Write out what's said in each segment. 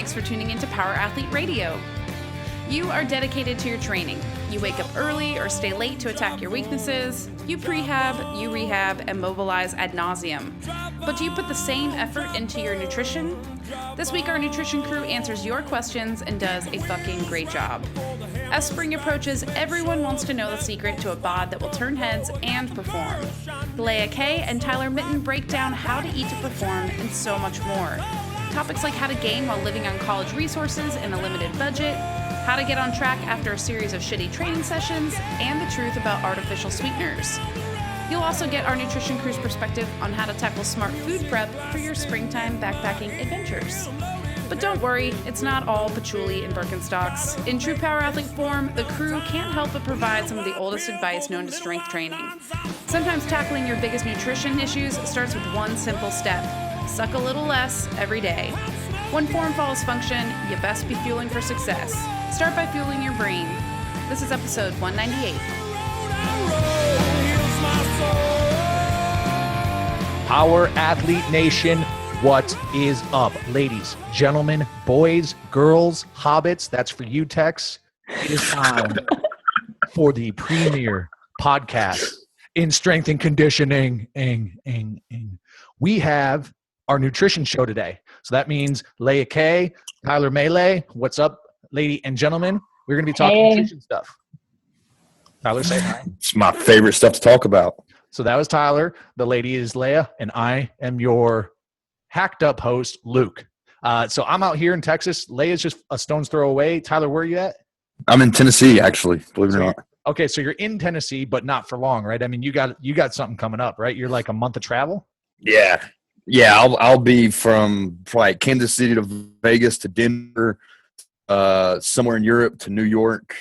thanks for tuning into Power Athlete Radio. You are dedicated to your training. You wake up early or stay late to attack your weaknesses. You prehab, you rehab, and mobilize ad nauseam. But do you put the same effort into your nutrition? This week, our nutrition crew answers your questions and does a fucking great job. As spring approaches, everyone wants to know the secret to a bod that will turn heads and perform. Leah Kay and Tyler Mitten break down how to eat to perform and so much more. Topics like how to gain while living on college resources and a limited budget, how to get on track after a series of shitty training sessions, and the truth about artificial sweeteners. You'll also get our nutrition crew's perspective on how to tackle smart food prep for your springtime backpacking adventures. But don't worry, it's not all patchouli and Birkenstocks. In true power athlete form, the crew can't help but provide some of the oldest advice known to strength training. Sometimes tackling your biggest nutrition issues starts with one simple step: suck a little less every day. When form follows function, you best be fueling for success. Start by fueling your brain. This is episode 198. Power Athlete Nation, what is up? Ladies, gentlemen, boys, girls, hobbits, that's for you, Tex. It is time for the premier podcast in strength and conditioning. We have our nutrition show today. So that means Leah Kay, Tyler Melee. What's up, lady and gentlemen? We're going to be talking nutrition stuff. Tyler, say hi. It's my favorite stuff to talk about. So that was Tyler. The lady is Leah, and I am your hacked up host, Luke. So I'm out here in Texas. Leah's just a stone's throw away. Tyler, where are you at? I'm in Tennessee, actually, believe it or not. Okay, so you're in Tennessee, but not for long, right? I mean, you got something coming up, right? You're like a month of travel? Yeah. I'll be from like Kansas City to Vegas to Denver, somewhere in Europe to New York,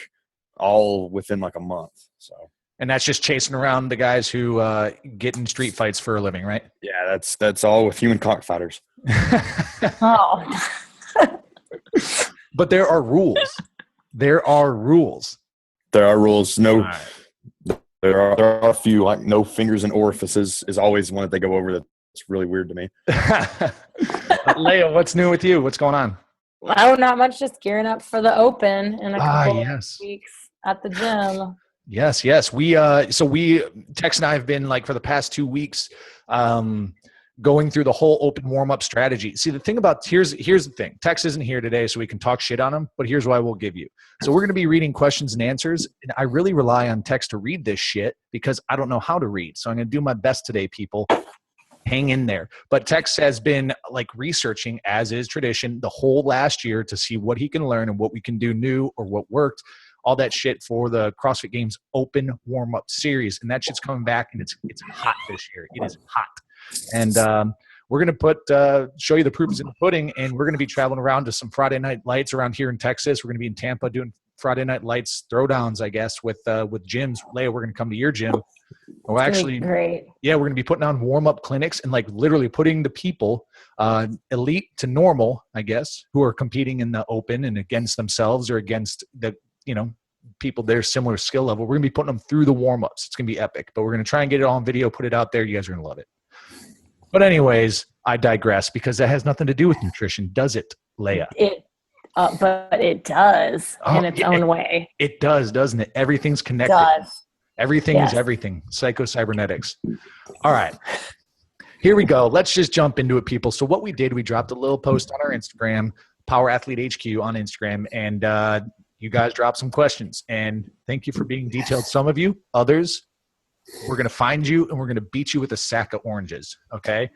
all within like a month. So. And that's just chasing around the guys who get in street fights for a living, right? Yeah, that's all with human cockfighters. Oh. But there are rules. There are rules. There are rules. No, right. there are a few, like no fingers in orifices is always one that they go over. That's really weird to me. Leah, what's new with you? What's going on? Oh, not much. Just gearing up for the Open in a couple of yes. weeks at the gym. Yes. We Tex and I have been like for the past 2 weeks, going through the whole open warm-up strategy. See, the thing about here's the thing. Tex isn't here today, so we can talk shit on him, but here's what I will give you. So we're going to be reading questions and answers, and I really rely on Tex to read this shit because I don't know how to read. So I'm going to do my best today, people. Hang in there. But Tex has been like researching, as is tradition, the whole last year to see what he can learn and what we can do new or what worked. All that shit for the CrossFit Games Open Warm-Up Series. And that shit's coming back, and it's hot this year. It is hot. And we're going to show you the proof is in the pudding, and we're going to be traveling around to some Friday Night Lights around here in Texas. We're going to be in Tampa doing Friday Night Lights throwdowns, I guess, with gyms. Leah, we're going to come to your gym. Well, actually, great. Yeah, we're going to be putting on warm-up clinics and like literally putting the people, elite to normal, I guess, who are competing in the Open and against themselves or against the people their similar skill level. We're going to be putting them through the warm-ups. It's going to be epic, but we're going to try and get it all on video, put it out there. You guys are going to love it. But anyways, I digress because that has nothing to do with nutrition, does it, Leah? But it does in its own way. It does, doesn't it? Everything's connected. It does. Everything is everything. Psycho-cybernetics. All right. Here we go. Let's just jump into it, people. So what we did, we dropped a little post on our Instagram, Power Athlete HQ on Instagram, and you guys dropped some questions. And thank you for being detailed. Some of you, others, we're going to find you and we're going to beat you with a sack of oranges. Okay?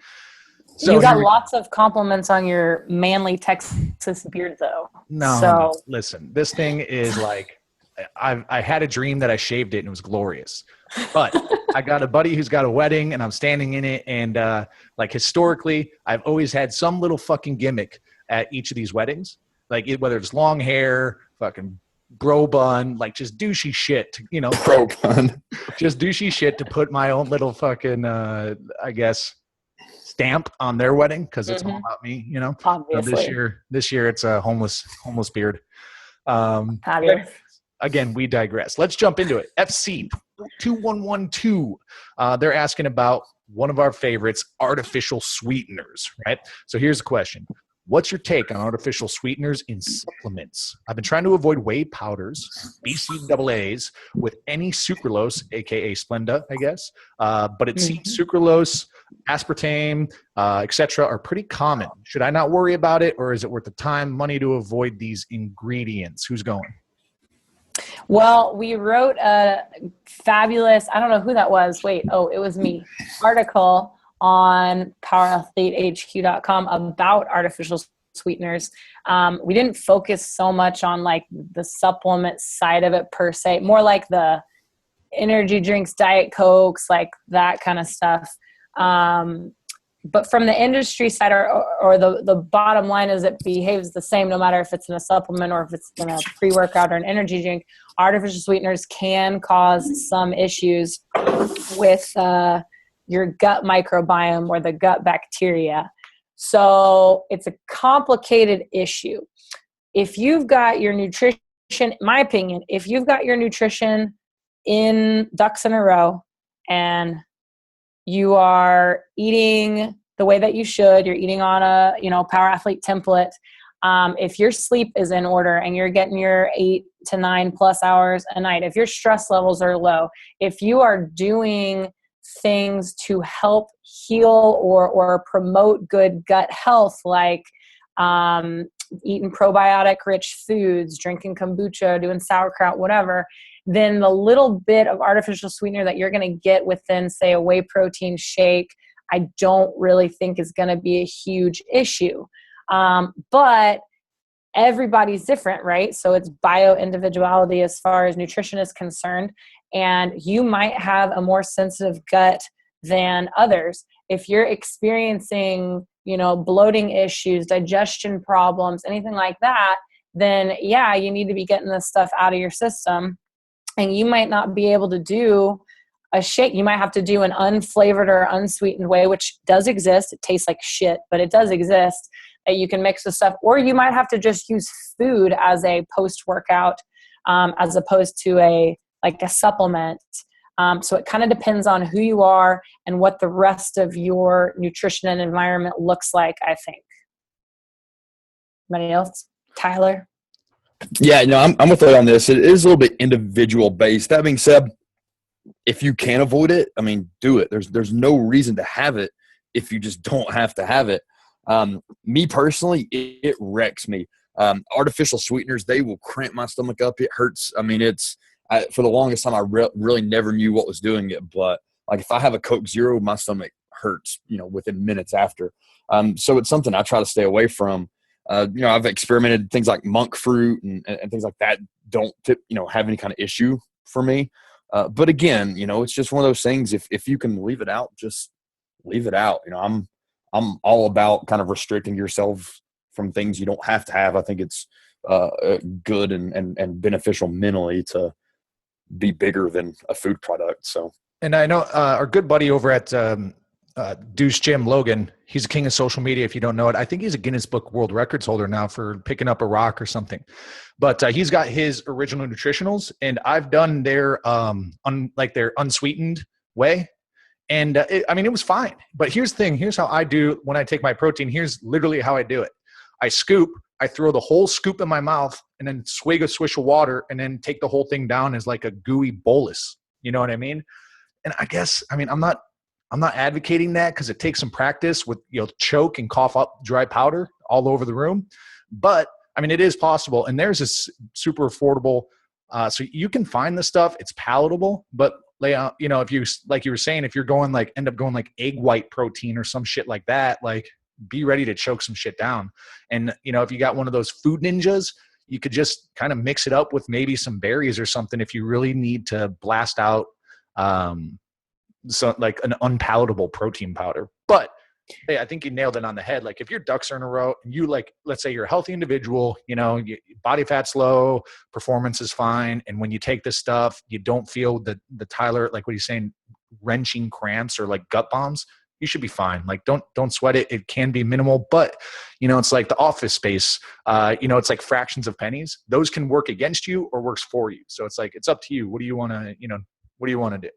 So you got lots of compliments on your manly Texas beard, though. No, listen, this thing is like, I had a dream that I shaved it and it was glorious. But I got a buddy who's got a wedding and I'm standing in it. And like historically, I've always had some little fucking gimmick at each of these weddings. Like whether it's long hair, fucking bro bun, like just douchey shit, Bro bun. Just douchey shit to put my own little fucking, I guess, stamp on their wedding because it's all about me, Obviously. This year it's a homeless beard. Fabulous. Again, we digress. Let's jump into it. FC 2112. They're asking about one of our favorites, artificial sweeteners, right? So here's the question. What's your take on artificial sweeteners in supplements? I've been trying to avoid whey powders, BCAAs with any sucralose, aka Splenda, I guess. But it seems sucralose, aspartame, etc., are pretty common. Should I not worry about it, or is it worth the time, money to avoid these ingredients? Who's going? Well, we wrote a fabulous, I don't know who that was. Wait, it was me. Article on powerathletehq.com about artificial sweeteners. We didn't focus so much on like the supplement side of it per se, more like the energy drinks, Diet Cokes, like that kind of stuff. But from the industry side or the bottom line is it behaves the same no matter if it's in a supplement or if it's in a pre-workout or an energy drink. Artificial sweeteners can cause some issues with your gut microbiome or the gut bacteria. So it's a complicated issue. If you've got your nutrition, in my opinion, if you've got your nutrition in ducks in a row and you are eating the way that you should, you're eating on a, Power Athlete template. If your sleep is in order and you're getting your 8 to 9 plus hours a night, if your stress levels are low, if you are doing things to help heal or promote good gut health, like eating probiotic rich foods, drinking kombucha, doing sauerkraut, whatever, then the little bit of artificial sweetener that you're going to get within, say, a whey protein shake, I don't really think is going to be a huge issue. But everybody's different, right? So it's bio-individuality as far as nutrition is concerned. And you might have a more sensitive gut than others. If you're experiencing, bloating issues, digestion problems, anything like that, then yeah, you need to be getting this stuff out of your system. And you might not be able to do a shake. You might have to do an unflavored or unsweetened whey, which does exist. It tastes like shit, but it does exist, that you can mix with stuff. Or you might have to just use food as a post-workout, as opposed to a supplement. So it kind of depends on who you are and what the rest of your nutrition and environment looks like, I think. Anybody else? Tyler? Yeah, no, I'm with you on this. It is a little bit individual based. That being said, if you can avoid it, do it. There's no reason to have it if you just don't have to have it. Me personally, it wrecks me. Artificial sweeteners, they will cramp my stomach up. It hurts. For the longest time, I really never knew what was doing it. But like if I have a Coke Zero, my stomach hurts, within minutes after. So it's something I try to stay away from. I've experimented things like monk fruit and things like that. Don't have any kind of issue for me. But again, it's just one of those things. If you can leave it out, just leave it out. I'm all about kind of restricting yourself from things you don't have to have. I think it's good and beneficial mentally to be bigger than a food product. So, and I know our good buddy over at Deuce Jim Logan, he's a king of social media. If you don't know it, I think he's a Guinness Book World Records holder now for picking up a rock or something. But he's got his original nutritionals, and I've done their their unsweetened whey, and it was fine. But here's the thing: here's how I do when I take my protein. Here's literally how I do it: I scoop, I throw the whole scoop in my mouth, and then swig a swish of water, and then take the whole thing down as like a gooey bolus. You know what I mean? And I guess I'm not advocating that because it takes some practice with, choke and cough up dry powder all over the room. But it is possible. And there's this super affordable. So you can find the stuff, it's palatable, but if you, like you were saying, if you're going end up going egg white protein or some shit like that, be ready to choke some shit down. And, if you got one of those food ninjas, you could just kind of mix it up with maybe some berries or something if you really need to blast out, so an unpalatable protein powder. But hey, I think you nailed it on the head. If your ducks are in a row and you let's say you're a healthy individual, body fat's low, performance is fine. And when you take this stuff, you don't feel the Tyler, what he's saying, wrenching cramps or gut bombs, you should be fine. Don't sweat it. It can be minimal, but it's like the Office Space, it's like fractions of pennies. Those can work against you or works for you. So it's up to you. What do you want to do?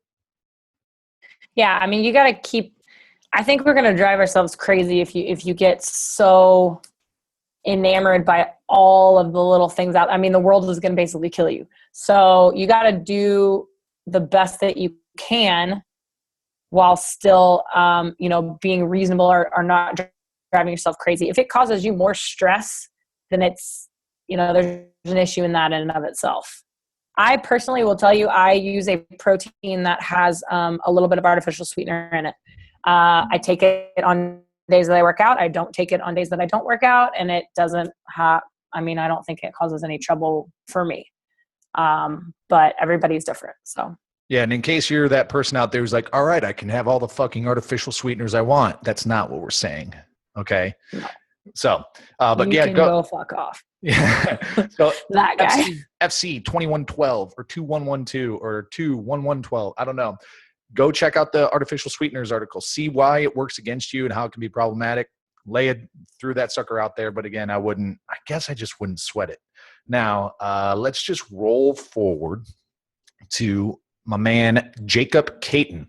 Yeah, you got to keep. I think we're going to drive ourselves crazy if you get so enamored by all of the little things out. I mean, the world is going to basically kill you. So you got to do the best that you can while still, being reasonable or not driving yourself crazy. If it causes you more stress, then it's, there's an issue in that in and of itself. I personally will tell you, I use a protein that has a little bit of artificial sweetener in it. I take it on days that I work out. I don't take it on days that I don't work out. And it doesn't I don't think it causes any trouble for me. But everybody's different. So. Yeah. And in case you're that person out there who's like, all right, I can have all the fucking artificial sweeteners I want. That's not what we're saying. Okay. No. So, but you can go fuck off. Yeah. So that guy. FC 2112 or 2112 or 21112. I don't know. Go check out the artificial sweeteners article. See why it works against you and how it can be problematic. Lay it through that sucker out there. But again, I just wouldn't sweat it. Now, let's just roll forward to my man, Jacob Caton.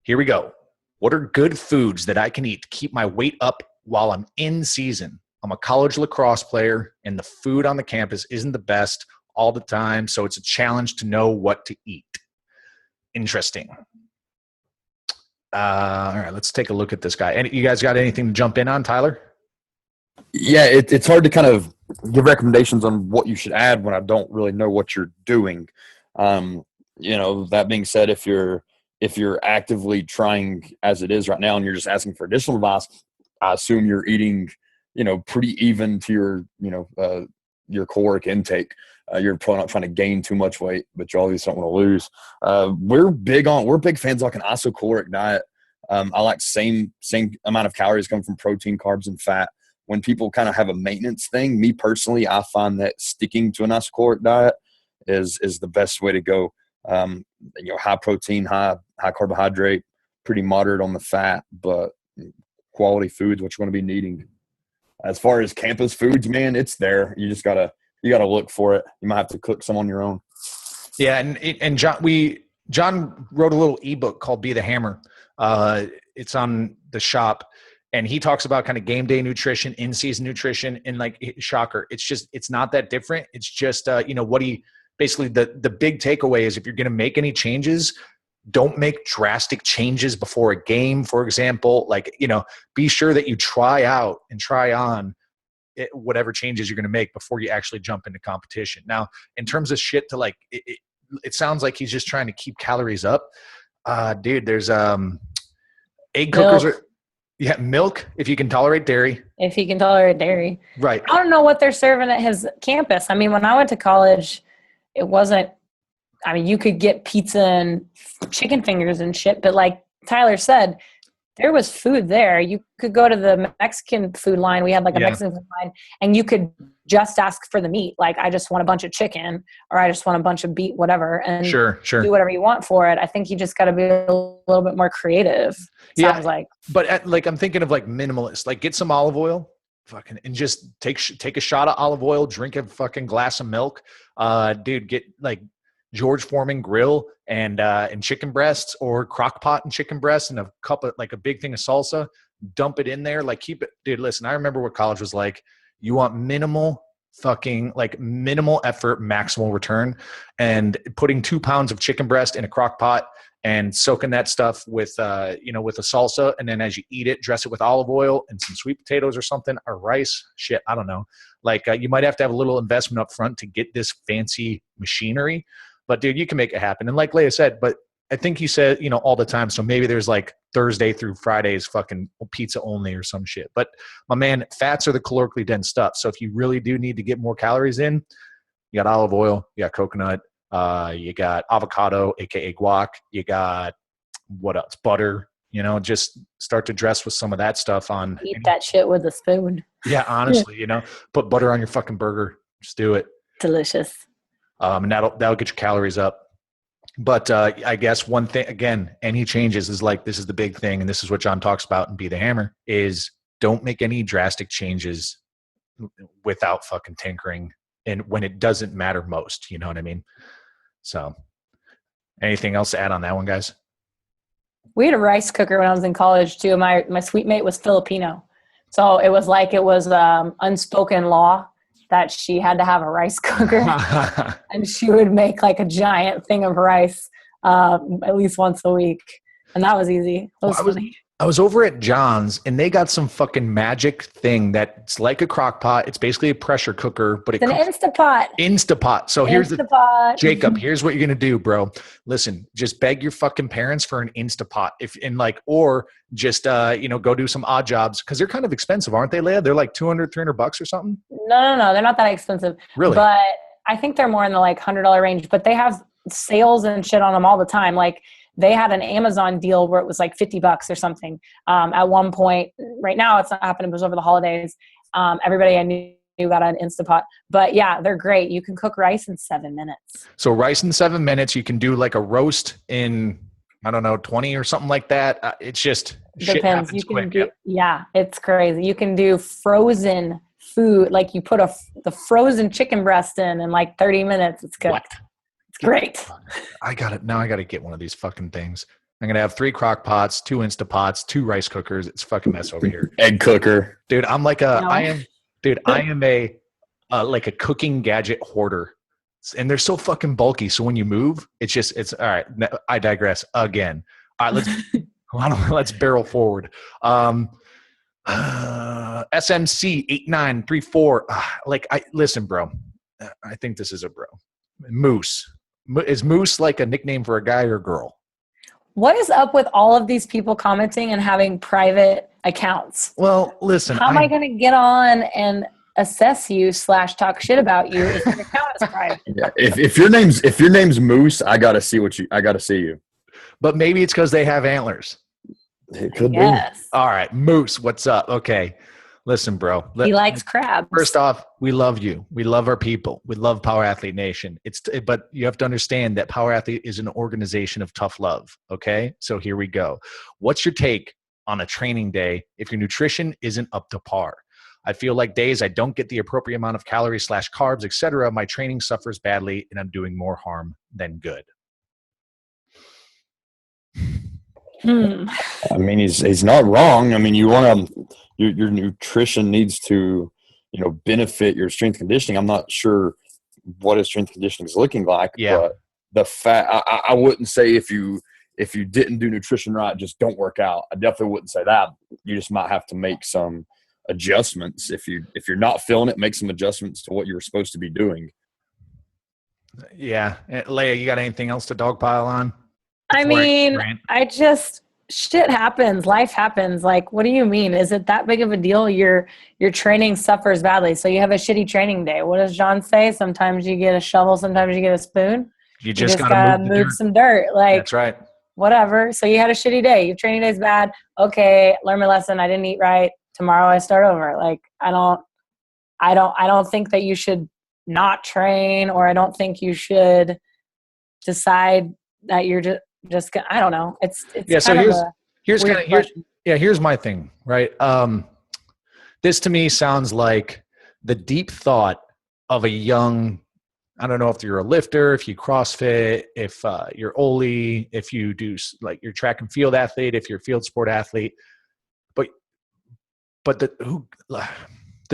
Here we go. What are good foods that I can eat to keep my weight up while I'm in season? I'm a college lacrosse player, and the food on the campus isn't the best all the time, so it's a challenge to know what to eat. Interesting. All right, let's take a look at this guy. You guys got anything to jump in on, Tyler? Yeah, it's hard to kind of give recommendations on what you should add when I don't really know what you're doing. That being said, if you're actively trying as it is right now and you're just asking for additional advice, I assume you're eating, pretty even to your caloric intake. You're probably not trying to gain too much weight, but you always don't want to lose. We're big fans of like an isocaloric diet. I like same amount of calories come from protein, carbs, and fat. When people kind of have a maintenance thing, me personally, I find that sticking to an isocaloric diet is the best way to go. High protein, high carbohydrate, pretty moderate on the fat, but quality foods, what you're going to be needing. As far as campus foods, man, it's there. You just gotta look for it. You might have to cook some on your own. Yeah, and John wrote a little ebook called "Be the Hammer." It's on the shop, and he talks about kind of game day nutrition, in season nutrition, and like shocker, it's not that different. It's just basically the big takeaway is if you're going to make any changes, don't make drastic changes before a game, for example. Be sure that you try out and try on whatever changes you're going to make before you actually jump into competition. Now, in terms of shit to it sounds like he's just trying to keep calories up. Dude, there's egg cookers. Milk, if you can tolerate dairy. If you can tolerate dairy. Right. I don't know what they're serving at his campus. I mean, when I went to college, it wasn't, you could get pizza and chicken fingers and shit, but like Tyler said, there was food there. You could go to the Mexican food line. We had a Mexican food line, and you could just ask for the meat. Like, I just want a bunch of chicken, or I just want a bunch of beef, whatever. And sure. do whatever you want for it. I think you just got to be a little bit more creative. Sounds like. But I'm thinking of minimalist. Get some olive oil, and just take a shot of olive oil. Drink a fucking glass of milk. Dude, get George Foreman grill and chicken breasts, or crock pot and chicken breasts, and a cup of a big thing of salsa. Dump it in there. Keep it, dude. Listen, I remember what college was like. You want minimal minimal effort, maximal return, and putting 2 pounds of chicken breast in a crock pot and soaking that stuff with with a salsa, and then as you eat it, dress it with olive oil and some sweet potatoes or something, or rice. Shit, I don't know. You might have to have a little investment up front to get this fancy machinery. But dude, you can make it happen. And like Leia said, but I think he said, all the time. So maybe there's Thursday through Fridays fucking pizza only or some shit. But my man, fats are the calorically dense stuff. So if you really do need to get more calories in, you got olive oil, you got coconut, you got avocado, AKA guac, you got what else? Butter, just start to dress with some of that stuff on. Eat that shit with a spoon. Yeah, honestly, put butter on your fucking burger. Just do it. Delicious. And that'll get your calories up. But I guess one thing, again, any changes is this is the big thing, and this is what John talks about in Be the Hammer, is don't make any drastic changes without fucking tinkering, and when it doesn't matter most, you know what I mean? So anything else to add on that one, guys? We had a rice cooker when I was in college too. My suite mate was Filipino. So it was like it was unspoken law that she had to have a rice cooker, and she would make like a giant thing of rice at least once a week, and that was easy. It was funny. I was over at John's and they got some fucking magic thing that's like a crock pot. It's basically a pressure cooker, but It's an Instapot. Instapot. So here's Instapot. Jacob, here's what you're going to do, bro. Listen, just beg your fucking parents for an Instapot or just, go do some odd jobs. Cause they're kind of expensive, aren't they, Leah? They're like $200-$300 or something. No. They're not that expensive. Really? But I think they're more in the like $100 range, but they have sales and shit on them all the time. Like, they had an Amazon deal where it was like $50 or something. At one point, right now it's not happening, it was over the holidays. Everybody I knew got an Instapot. But yeah, they're great. You can cook rice in 7 minutes. So rice in 7 minutes, you can do like a roast in, 20 or something like that. It's just depends. You can do, yeah, it's crazy. You can do frozen food. Like you put the frozen chicken breast in like 30 minutes. It's cooked. What? It's great. I got it. Now I got to get one of these fucking things. I'm going to have 3 crock pots, 2 Instapots, 2 rice cookers. It's fucking mess over here. Egg cooker. Dude, I'm like I am a cooking gadget hoarder. And they're so fucking bulky. So when you move, it's all right. I digress again. All right, let's barrel forward. SMC 8934. Listen, bro. I think this is a bro. Moose. Is Moose like a nickname for a guy or a girl? What is up with all of these people commenting and having private accounts? Well, listen. How am I going to get on and assess you / talk shit about you if your account is private? Yeah. If your name's Moose, I gotta see you. But maybe it's because they have antlers. It could be. All right, Moose, what's up? Okay. Listen, bro. He likes crabs. First off, we love you. We love our people. We love Power Athlete Nation. But you have to understand that Power Athlete is an organization of tough love. Okay, so here we go. What's your take on a training day if your nutrition isn't up to par? I feel like days I don't get the appropriate amount of calories / carbs, etc. My training suffers badly, and I'm doing more harm than good. I mean, he's not wrong. I mean, you want to. Your nutrition needs to, benefit your strength conditioning. I'm not sure what his strength conditioning is looking like. Yeah. But the fact, I wouldn't say if you didn't do nutrition right, just don't work out. I definitely wouldn't say that. You just might have to make some adjustments. If you're not feeling it, make some adjustments to what you were supposed to be doing. Yeah. Leia, you got anything else to dogpile on? I mean, shit happens. Life happens. Like, what do you mean? Is it that big of a deal? Your training suffers badly. So you have a shitty training day. What does John say? Sometimes you get a shovel. Sometimes you get a spoon. You just gotta move some dirt. Like, that's right. Whatever. So you had a shitty day. Your training day's bad. Okay. Learn my lesson. I didn't eat right. Tomorrow I start over. Like, I don't think that you should not train, or I don't think you should decide that you're just I don't know. It's yeah. So here's my thing, right? This to me sounds like the deep thought of a young. I don't know if you're a lifter, if you CrossFit, if you're Oli, if you do like your track and field athlete, if you're a field sport athlete, but the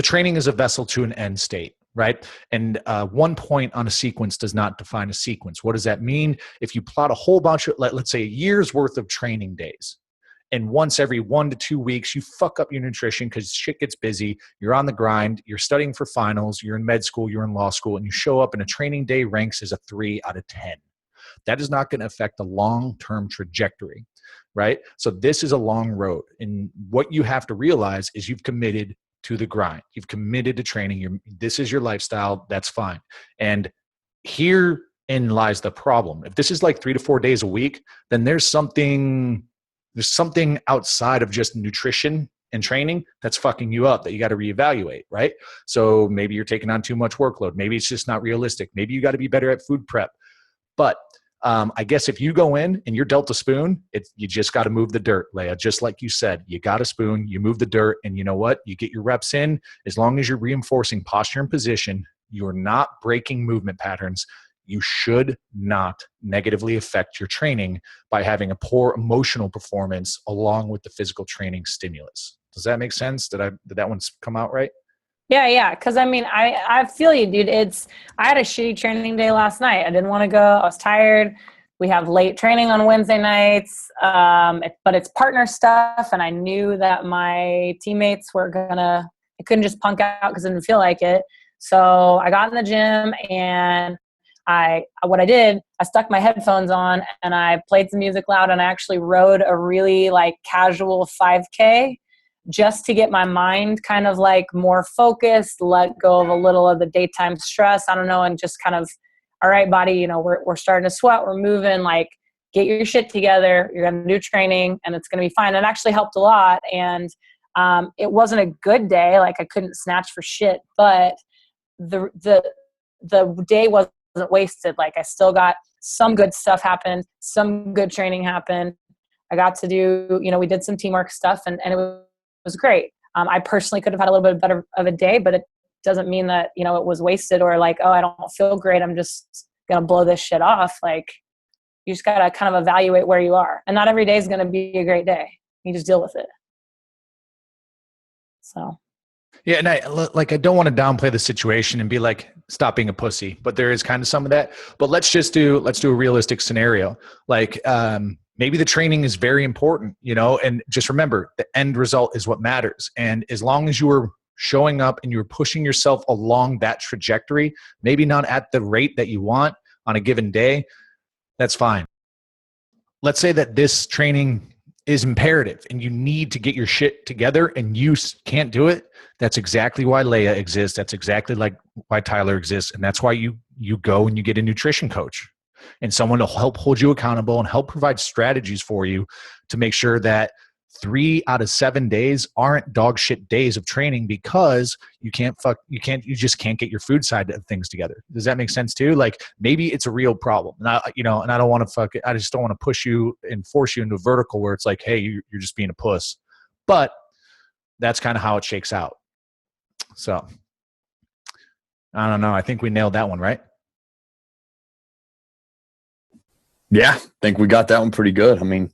training is a vessel to an end state. Right. And 1 point on a sequence does not define a sequence. What does that mean? If you plot a whole bunch of, let's say, a year's worth of training days, and once every 1 to 2 weeks, you fuck up your nutrition because shit gets busy, you're on the grind, you're studying for finals, you're in med school, you're in law school, and you show up and a training day ranks as a 3 out of 10. That is not going to affect the long-term trajectory. Right. So this is a long road. And what you have to realize is you've committed to the grind. You've committed to training. This is your lifestyle. That's fine. And herein lies the problem. If this is like 3 to 4 days a week, then there's something outside of just nutrition and training that's fucking you up that you got to reevaluate, right? So maybe you're taking on too much workload. Maybe it's just not realistic. Maybe you got to be better at food prep. But I guess if you go in and you're dealt a spoon, you just got to move the dirt, Leia. Just like you said, you got a spoon, you move the dirt, and you know what? You get your reps in. As long as you're reinforcing posture and position, you're not breaking movement patterns. You should not negatively affect your training by having a poor emotional performance along with the physical training stimulus. Does that make sense? Did that one come out right? Yeah. Cause I mean, I feel you, dude. I had a shitty training day last night. I didn't want to go. I was tired. We have late training on Wednesday nights. But it's partner stuff. And I knew that my teammates I couldn't just punk out cause I didn't feel like it. So I got in the gym and what I did, I stuck my headphones on and I played some music loud and I actually rode a really like casual 5K just to get my mind kind of like more focused, let go of a little of the daytime stress. I don't know. And just kind of, all right, body, you know, we're starting to sweat, we're moving, like get your shit together. You're going to do training and it's going to be fine. It actually helped a lot. And it wasn't a good day. Like I couldn't snatch for shit, but the day wasn't wasted. Like I still got some good stuff happen, some good training happened. I got to do, you know, we did some teamwork stuff and it was great. I personally could have had a little bit better of a day, but it doesn't mean that, you know, it was wasted or like, oh, I don't feel great, I'm just going to blow this shit off. Like you just got to kind of evaluate where you are. And not every day is going to be a great day. You just deal with it. So. Yeah, and I don't want to downplay the situation and be like, stop being a pussy, but there is kind of some of that. But let's do a realistic scenario. Like maybe the training is very important, you know, and just remember the end result is what matters. And as long as you are showing up and you're pushing yourself along that trajectory, maybe not at the rate that you want on a given day, that's fine. Let's say that this training is imperative and you need to get your shit together and you can't do it. That's exactly why Leia exists. That's exactly like why Tyler exists. And that's why you go and you get a nutrition coach and someone to help hold you accountable and help provide strategies for you to make sure that 3 out of 7 days aren't dog shit days of training because you just can't get your food side of things together. Does that make sense too? Like maybe it's a real problem. And I don't want to I just don't want to push you and force you into a vertical where it's like, hey, you're just being a puss. But that's kind of how it shakes out. So I don't know. I think we nailed that one, right? Yeah, I think we got that one pretty good. I mean,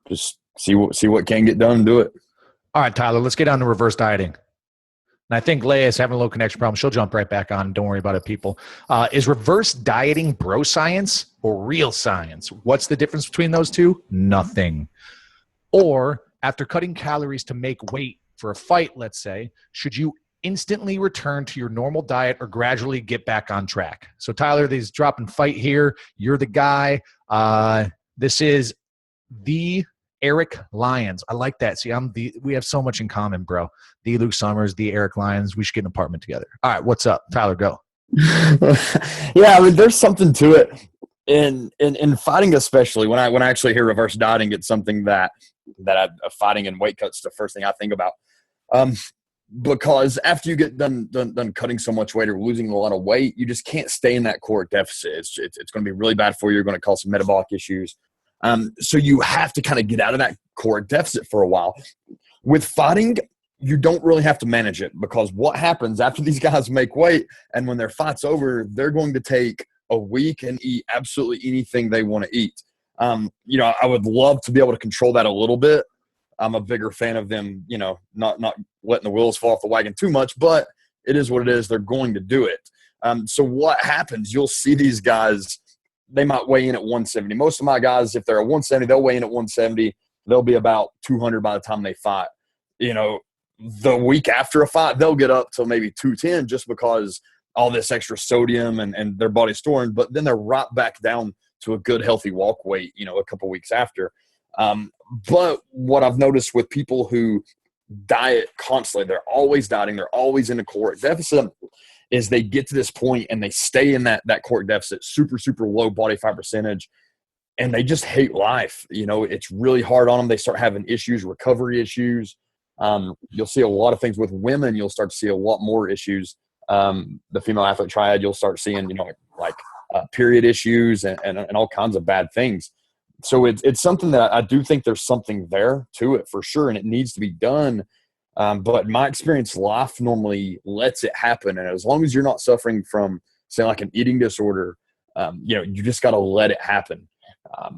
just see what can get done and do it. All right, Tyler, let's get on to reverse dieting. And I think Leia is having a little connection problem. She'll jump right back on. Don't worry about it, people. Is reverse dieting bro science or real science? What's the difference between those two? Nothing. Or after cutting calories to make weight for a fight, let's say, should you instantly return to your normal diet or gradually get back on track? So Tyler, these dropping fight here. You're the guy. This is the Eric Lyons. I like that. See, we have so much in common, bro. The Luke Summers, the Eric Lyons. We should get an apartment together. All right, what's up? Tyler, go. Yeah, I mean, there's something to it in fighting, especially when I actually hear reverse dieting. It's something that fighting and weight cuts, the first thing I think about. Because after you get done cutting so much weight or losing a lot of weight, you just can't stay in that caloric deficit. It's going to be really bad for you. You're going to cause some metabolic issues. So you have to kind of get out of that caloric deficit for a while. With fighting, you don't really have to manage it because what happens after these guys make weight and when their fight's over, they're going to take a week and eat absolutely anything they want to eat. I would love to be able to control that a little bit. I'm a bigger fan of them, not letting the wheels fall off the wagon too much, but it is what it is. They're going to do it. So what happens, you'll see these guys, they might weigh in at 170. Most of my guys, if they're at 170, they'll weigh in at 170. They'll be about 200 by the time they fight. The week after a fight, they'll get up to maybe 210 just because all this extra sodium and their body's storing, but then they're right back down to a good, healthy walk weight, a couple weeks after. But what I've noticed with people who diet constantly, they're always dieting, they're always in a caloric deficit, is they get to this point and they stay in that caloric deficit, super, super low body fat percentage, and they just hate life. It's really hard on them. They start having issues, recovery issues. You'll see a lot of things with women. You'll start to see a lot more issues. The female athlete triad, you'll start seeing, period issues and all kinds of bad things. So it's something that I do think there's something there to it for sure, and it needs to be done. But in my experience, life normally lets it happen. And as long as you're not suffering from, say, like an eating disorder, you just got to let it happen. But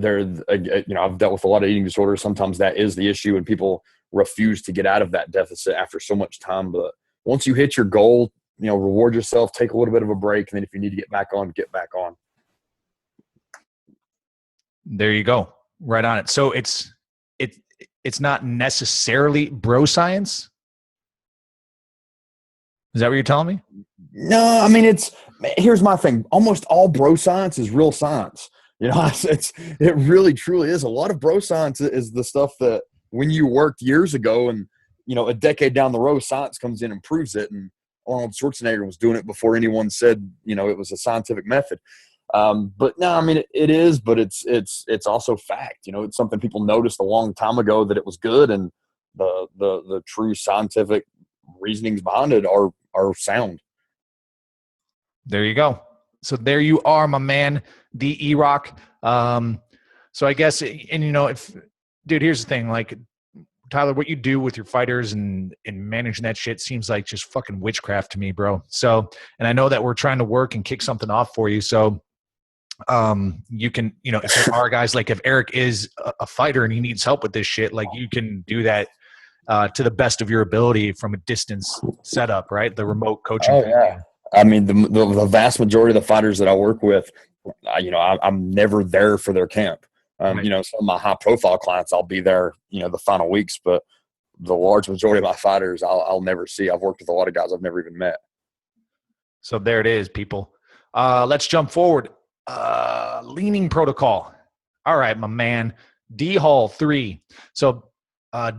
I've dealt with a lot of eating disorders. Sometimes that is the issue, and people refuse to get out of that deficit after so much time. But once you hit your goal, reward yourself, take a little bit of a break, and then if you need to get back on, get back on. There you go. Right on it. So it's not necessarily bro science. Is that what you're telling me? No, I mean, here's my thing. Almost all bro science is real science. It really truly is. A lot of bro science is the stuff that when you worked years ago and, a decade down the road, science comes in and proves it. And Arnold Schwarzenegger was doing it before anyone said, it was a scientific method. But no, I mean, it is, but it's also fact. It's something people noticed a long time ago that it was good, and the true scientific reasonings behind it are sound. There you go. So there you are, my man, the E-Rock. So I guess, and dude, here's the thing, like, Tyler, what you do with your fighters and managing that shit seems like just fucking witchcraft to me, bro. So, and I know that we're trying to work and kick something off for you. So, you can, if there are guys, like if Eric is a fighter and he needs help with this shit, like you can do that to the best of your ability from a distance setup, right? The remote coaching. Oh, yeah. I mean, the vast majority of the fighters that I work with, I'm never there for their camp. Right. Some of my high profile clients, I'll be there, the final weeks, but the large majority of my fighters, I'll never see. I've worked with a lot of guys I've never even met. So there it is, people. Let's jump forward. Leaning protocol. All right, my man, D Hall 3. So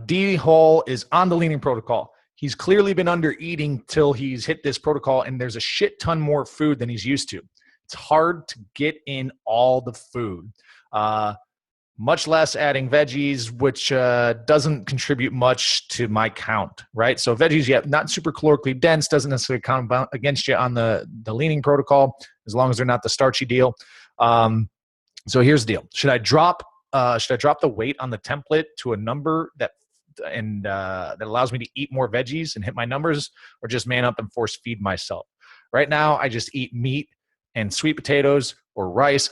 D Hall is on the leaning protocol. He's clearly been under eating till he's hit this protocol, and there's a shit ton more food than he's used to. It's hard to get in all the food, much less adding veggies, which doesn't contribute much to my count, right? So veggies, yeah, not super calorically dense, doesn't necessarily count against you on the leaning protocol, as long as they're not the starchy deal. So here's the deal. Should I drop the weight on the template to a number that allows me to eat more veggies and hit my numbers, or just man up and force feed myself? Right now, I just eat meat and sweet potatoes or rice.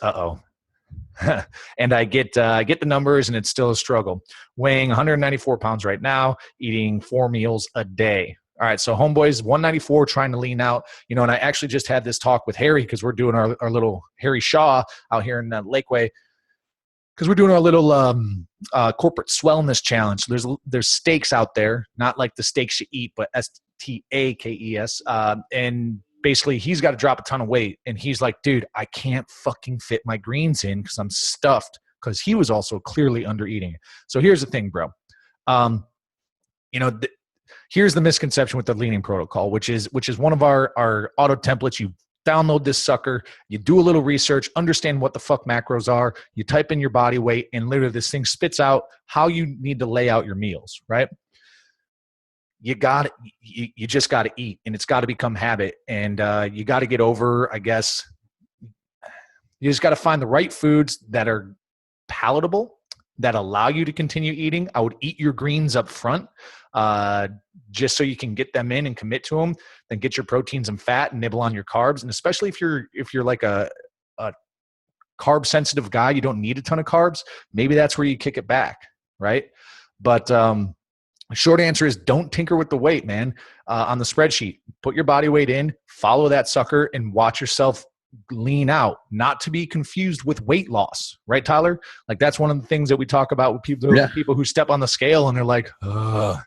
And I get the numbers, and it's still a struggle. Weighing 194 pounds right now, eating 4 meals a day. All right, so homeboys, 194, trying to lean out. And I actually just had this talk with Harry, because we're doing our little Harry Shaw out here in Lakeway, because we're doing our little corporate swellness challenge. So there's steaks out there, not like the steaks you eat, but STAKES. And basically, he's got to drop a ton of weight. And he's like, dude, I can't fucking fit my greens in because I'm stuffed, because he was also clearly under eating. So here's the thing, bro. Here's the misconception with the leaning protocol, which is one of our auto templates. You download this sucker, you do a little research, understand what the fuck macros are, you type in your body weight, and literally this thing spits out how you need to lay out your meals, right? You just got to eat, and it's got to become habit, and you got to get over, I guess, you just got to find the right foods that are palatable, that allow you to continue eating. I would eat your greens up front, just so you can get them in and commit to them. Then get your proteins and fat and nibble on your carbs. And especially if you're like a carb sensitive guy, you don't need a ton of carbs. Maybe that's where you kick it back, right? But short answer is don't tinker with the weight, man. On the spreadsheet, put your body weight in, follow that sucker, and watch yourself lean out, not to be confused with weight loss, right, Tyler? Like, that's one of the things that we talk about with people who step on the scale and they're like, I'm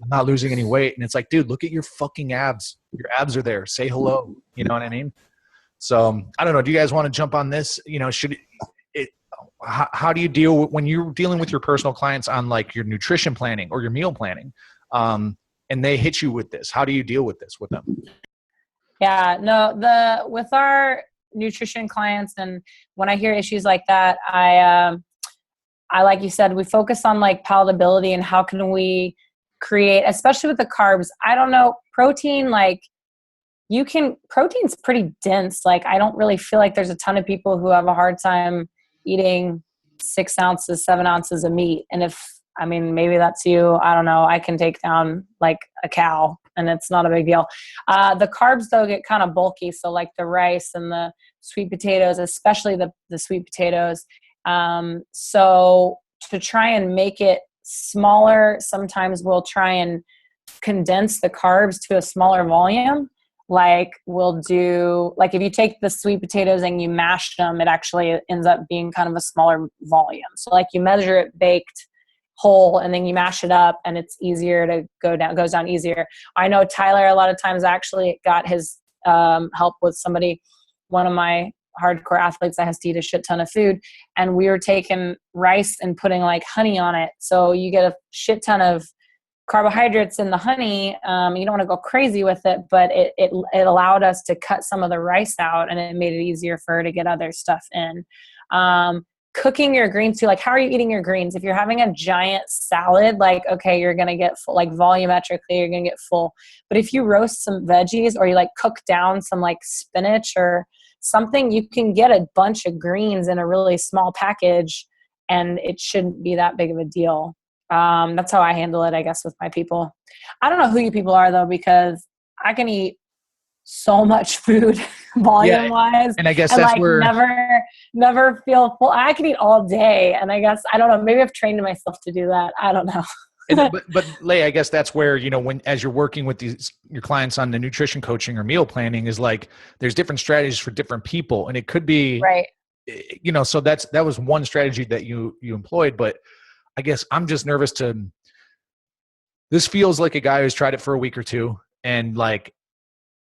not losing any weight. And it's like, dude, look at your fucking abs. Your abs are there. Say hello. You know what I mean? So I don't know. Do you guys want to jump on this? How do you deal when you're dealing with your personal clients on like your nutrition planning or your meal planning, and they hit you with this? How do you deal with this with them? Yeah, no, with our nutrition clients, and when I hear issues like that, I like you said, we focus on like palatability and how can we create, especially with the carbs. I don't know, protein, like protein's pretty dense. Like, I don't really feel like there's a ton of people who have a hard time eating 6 ounces, 7 ounces of meat. And maybe that's you. I don't know. I can take down like a cow and it's not a big deal. The carbs though get kind of bulky. So like the rice and the sweet potatoes, especially the sweet potatoes. So to try and make it smaller, sometimes we'll try and condense the carbs to a smaller volume. Like we'll do, like if you take the sweet potatoes and you mash them, it actually ends up being kind of a smaller volume. So like you measure it baked whole and then you mash it up and it's easier to goes down easier. I know Tyler a lot of times actually got his help with somebody, one of my hardcore athletes that has to eat a shit ton of food, and we were taking rice and putting like honey on it. So you get a shit ton of carbohydrates in the honey. You don't want to go crazy with it, but it allowed us to cut some of the rice out, and it made it easier for her to get other stuff in. Cooking your greens too. Like, how are you eating your greens? If you're having a giant salad, like, okay, you're going to get full, like volumetrically, you're going to get full. But if you roast some veggies or you like cook down some like spinach or something, you can get a bunch of greens in a really small package and it shouldn't be that big of a deal. That's how I handle it, I guess, with my people. I don't know who you people are though, because I can eat so much food volume wise. And I guess and that's like where never feel full. I can eat all day. And I guess, I don't know, maybe I've trained myself to do that. I don't know. but Leigh, I guess that's where, when, as you're working with your clients on the nutrition coaching or meal planning, is like, there's different strategies for different people. And it could be, right. So that was one strategy that you employed, but I guess I'm just nervous this feels like a guy who's tried it for a week or two and like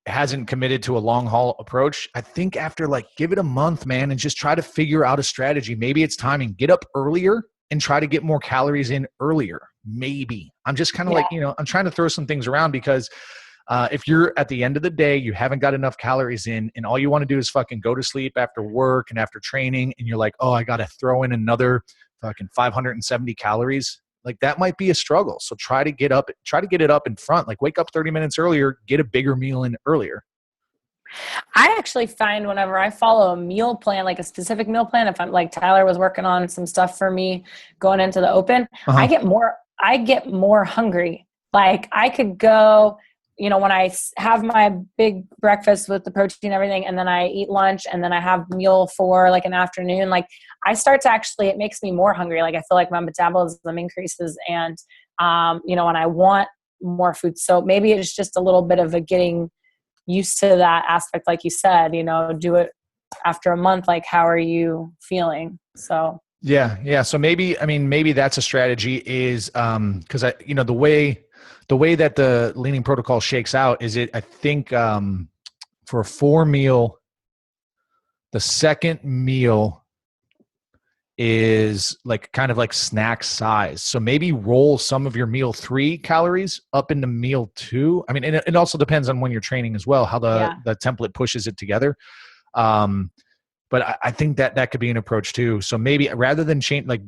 hasn't committed to a long haul approach. I think after like, give it a month, man, and just try to figure out a strategy. Maybe it's timing. Get up earlier and try to get more calories in earlier. Maybe. I'm just kind of like, I'm trying to throw some things around because if you're at the end of the day, you haven't got enough calories in and all you want to do is fucking go to sleep after work and after training. And you're like, oh, I got to throw in another fucking 570 calories. Like that might be a struggle. So try to get it up in front, like wake up 30 minutes earlier, get a bigger meal in earlier. I actually find whenever I follow a meal plan, like a specific meal plan, if I'm like Tyler was working on some stuff for me going into the open, I get more hungry. Like I could go, when I have my big breakfast with the protein and everything, and then I eat lunch and then I have meal for like an afternoon, like I start to actually, it makes me more hungry. Like I feel like my metabolism increases and, and I want more food. So maybe it's just a little bit of a getting used to that aspect. Like you said, do it after a month. Like, how are you feeling? So. Yeah. So maybe that's a strategy is, cause the way that the leaning protocol shakes out is I think, for a 4 meal, the second meal is like kind of like snack size. So maybe roll some of your meal 3 calories up into meal 2. I mean, and it also depends on when you're training as well, how the template pushes it together. But I think that could be an approach too. So maybe rather than change, like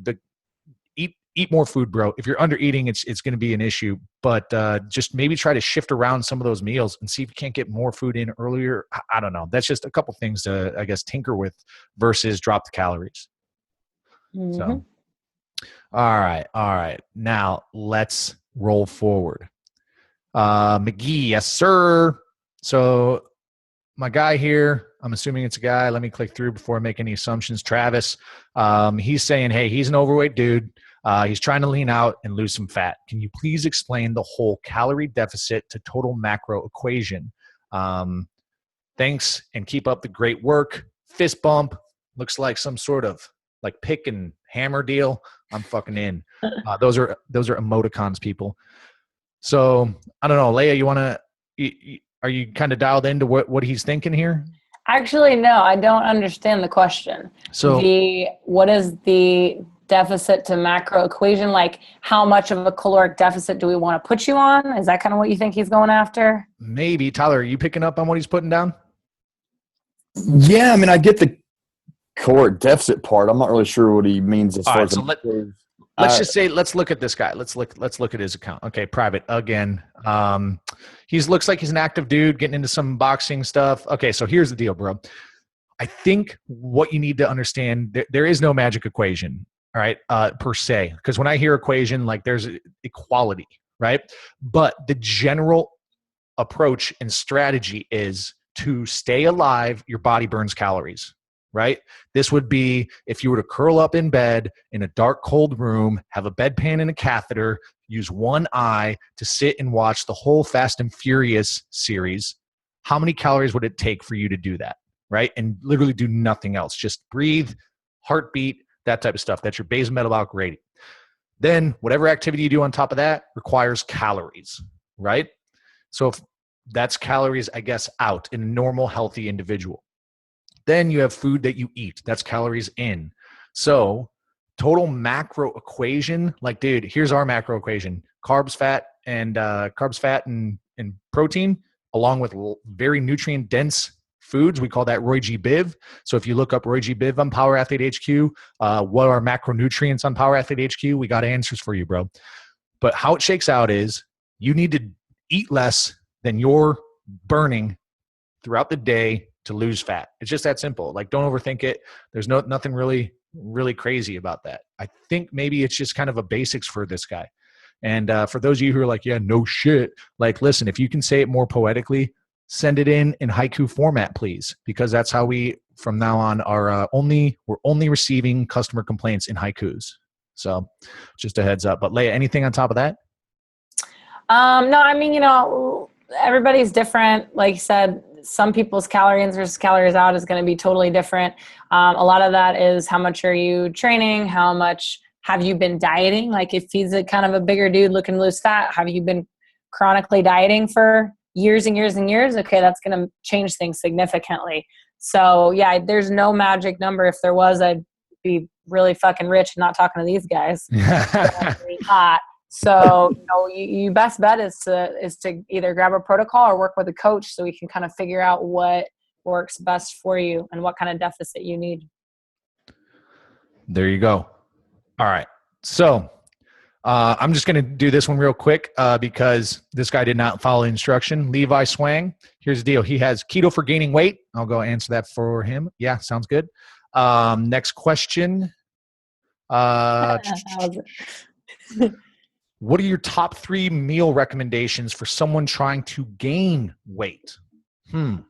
eat more food, bro. If you're under eating, it's going to be an issue, but just maybe try to shift around some of those meals and see if you can't get more food in earlier. I don't know. That's just a couple things to, I guess, tinker with versus drop the calories. Mm-hmm. So, all right. Now let's roll forward. McGee, yes, sir. So my guy here, I'm assuming it's a guy. Let me click through before I make any assumptions. Travis, he's saying, hey, he's an overweight dude. He's trying to lean out and lose some fat. Can you please explain the whole calorie deficit to total macro equation? Thanks, and keep up the great work. Fist bump. Looks like some sort of like pick and hammer deal. I'm fucking in. Those are emoticons, people. So I don't know, Leia, are you kind of dialed into what he's thinking here? Actually, no, I don't understand the question. So what is the deficit to macro equation? Like, how much of a caloric deficit do we want to put you on? Is that kind of what you think he's going after? Maybe. Tyler, are you picking up on what he's putting down? Yeah, I mean, I get the caloric deficit part. I'm not really sure what he means as far as. Let's just say, let's look at this guy. Let's look at his account. Okay, private again. He looks like he's an active dude getting into some boxing stuff. Okay, so here's the deal, bro. I think what you need to understand, there is no magic equation, all right, per se. Because when I hear equation, like there's equality, right? But the general approach and strategy is to stay alive, your body burns calories. right? This would be if you were to curl up in bed in a dark, cold room, have a bedpan and a catheter, use one eye to sit and watch the whole Fast and Furious series. How many calories would it take for you to do that, right? And literally do nothing else. Just breathe, heartbeat, that type of stuff. That's your basal metabolic rate. Then whatever activity you do on top of that requires calories, right? So if that's calories, I guess, out in a normal, healthy individual. Then you have food that you eat. That's calories in. So total macro equation, like, dude, here's our macro equation: carbs, fat, and protein, along with very nutrient dense foods. We call that Roy G. Biv. So if you look up Roy G. Biv on Power Athlete HQ, what are macronutrients on Power Athlete HQ? We got answers for you, bro. But how it shakes out is you need to eat less than you're burning throughout the day to lose fat. It's just that simple. Like, don't overthink it. There's nothing really crazy about that. I think maybe it's just kind of a basics for this guy. And for those of you who are like, yeah, no shit, like, listen, if you can say it more poetically, send it in haiku format, please, because that's how we from now on are we're only receiving customer complaints in haikus. So just a heads up. But Leia, anything on top of that? No, I mean, everybody's different. Like you said, some people's calorie in versus calories out is going to be totally different. A lot of that is how much are you training? How much have you been dieting? Like, if he's a kind of a bigger dude looking to lose fat, have you been chronically dieting for years and years and years? Okay, that's going to change things significantly. So yeah, there's no magic number. If there was, I'd be really fucking rich and not talking to these guys. Hot. So, you best bet is to either grab a protocol or work with a coach so we can kind of figure out what works best for you and what kind of deficit you need. There you go. All right. So I'm just going to do this one real quick because this guy did not follow instruction. Levi Swang. Here's the deal. He has keto for gaining weight. I'll go answer that for him. Yeah, sounds good. Next question. What are your top 3 meal recommendations for someone trying to gain weight? How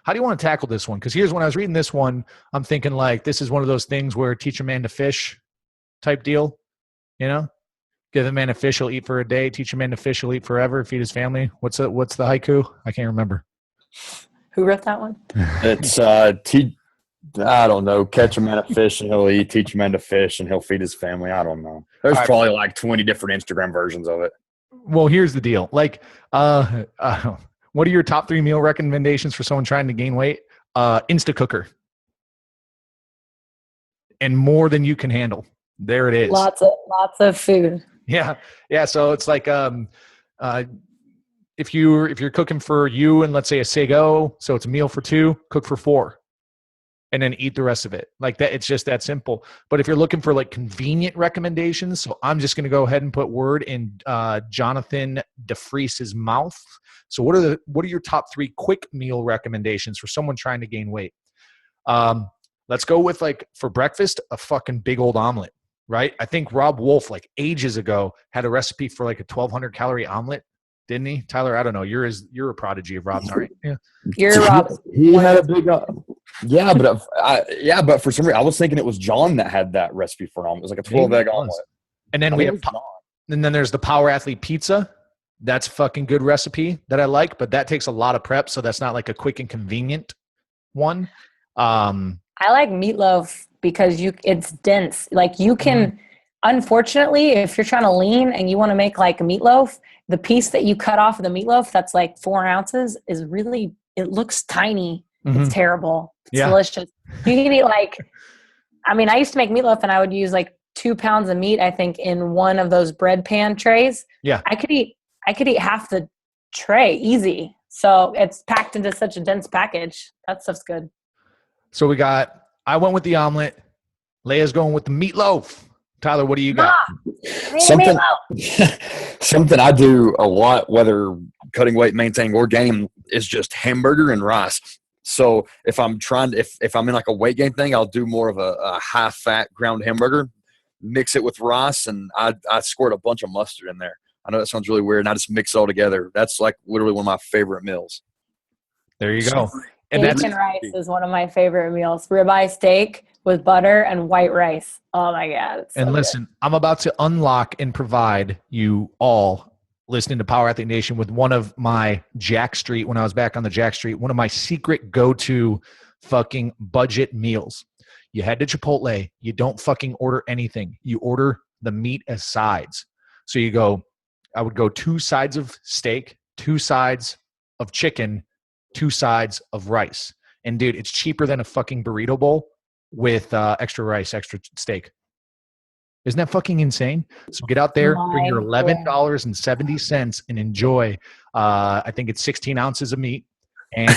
do you want to tackle this one? Because here's when I was reading this one, I'm thinking like this is one of those things where teach a man to fish type deal. Give a man a fish, he'll eat for a day. Teach a man to fish, he'll eat forever. Feed his family. What's the haiku? I can't remember. Who wrote that one? It's I don't know. Catch a man a fish and he'll eat. Teach a man to fish and he'll feed his family. I don't know. There's probably like 20 different Instagram versions of it. Well, here's the deal. Like, what are your top 3 meal recommendations for someone trying to gain weight? Instacooker. And more than you can handle. There it is. Lots of food. Yeah. So it's like if you're cooking for you and let's say a Sego, so it's a meal for 2, cook for 4. And then eat the rest of it like that. It's just that simple. But if you're looking for like convenient recommendations, so I'm just going to go ahead and put word in Jonathan DeFries's mouth. So what are your top 3 quick meal recommendations for someone trying to gain weight? Let's go with like for breakfast, a fucking big old omelet, right? I think Rob Wolf like ages ago had a recipe for like a 1,200 calorie omelet. Didn't he? Tyler, I don't know. You're a prodigy of Rob's, right? Yeah. You're Rob. He had a big but for some reason I was thinking it was John that had that recipe for an omelet. It was like a 12-egg omelet. And then then there's the Power Athlete pizza. That's a fucking good recipe that I like, but that takes a lot of prep, so that's not like a quick and convenient one. I like meatloaf because it's dense. Like you can, unfortunately, if you're trying to lean and you want to make like a meatloaf, the piece that you cut off of the meatloaf that's like 4 ounces is really, it looks tiny. It's terrible. It's delicious. You can eat I used to make meatloaf and I would use like 2 pounds of meat, I think, in one of those bread pan trays. Yeah. I could eat half the tray easy. So it's packed into such a dense package. That stuff's good. So I went with the omelet. Leia's going with the meatloaf. Tyler, what do you got? Something I do a lot, whether cutting weight, maintaining, or gaining, is just hamburger and rice. So if I'm if I'm in like a weight gain thing, I'll do more of a high fat ground hamburger, mix it with rice, and I squirt a bunch of mustard in there. I know that sounds really weird, and I just mix it all together. That's like literally one of my favorite meals. There you go. And Steak and rice is one of my favorite meals. Ribeye steak with butter and white rice. Oh my God. It's so and listen, I'm about to unlock and provide you all listening to Power Athlete Nation with one of my Jack Street, when I was back on the Jack Street, one of my secret go-to fucking budget meals. You head to Chipotle, you don't fucking order anything. You order the meat as sides. So I would go 2 sides of steak, 2 sides of chicken, 2 sides of rice. And dude, it's cheaper than a fucking burrito bowl with extra rice, extra steak. Isn't that fucking insane? So get out there, bring your $11.70 and enjoy. I think it's 16 ounces of meat and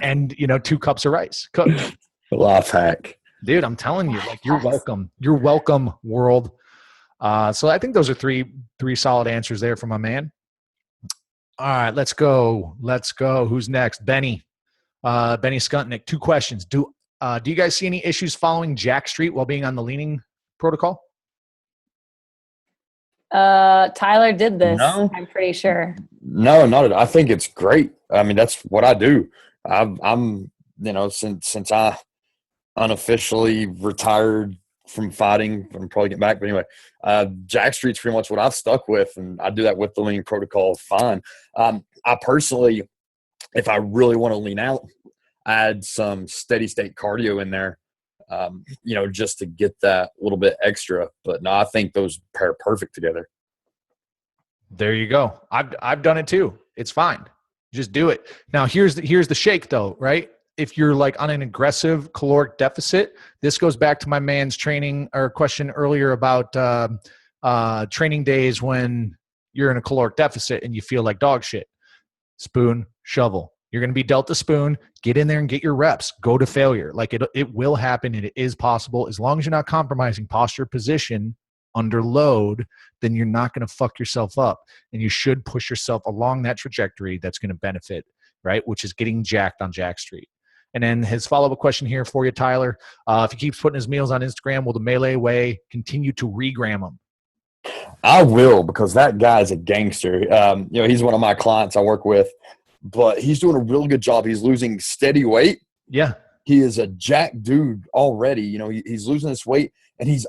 and 2 cups of rice cooked. Life hack. Dude, I'm telling you, like, you're welcome. You're welcome, world. So I think those are three solid answers there from my man. All right, let's go. Who's next? Benny Skuntnick. 2 questions. Do you guys see any issues following Jack Street while being on the leaning protocol? Tyler did this. No. I'm pretty sure. No, not at all. I think it's great. I mean, that's what I do. I'm since I unofficially retired from fighting, I'm probably getting back. But anyway, Jack Street's pretty much what I've stuck with, and I do that with the lean protocol fine. I personally, if I really want to lean out, add some steady state cardio in there, just to get that little bit extra. But no, I think those pair perfect together. There you go. I've done it too. It's fine. Just do it. Now here's the shake though, right? If you're like on an aggressive caloric deficit, this goes back to my man's training or question earlier about training days when you're in a caloric deficit and you feel like dog shit. Spoon, shovel. You're going to be dealt a spoon. Get in there and get your reps. Go to failure. Like it will happen and it is possible. As long as you're not compromising posture, position under load, then you're not going to fuck yourself up. And you should push yourself along that trajectory that's going to benefit, right? Which is getting jacked on Jack Street. And then his follow-up question here for you, Tyler. If he keeps putting his meals on Instagram, will the Melee Way continue to regram them? I will, because that guy's a gangster. He's one of my clients I work with, but he's doing a really good job. He's losing steady weight. Yeah. He is a jacked dude already. He's losing this weight, and he's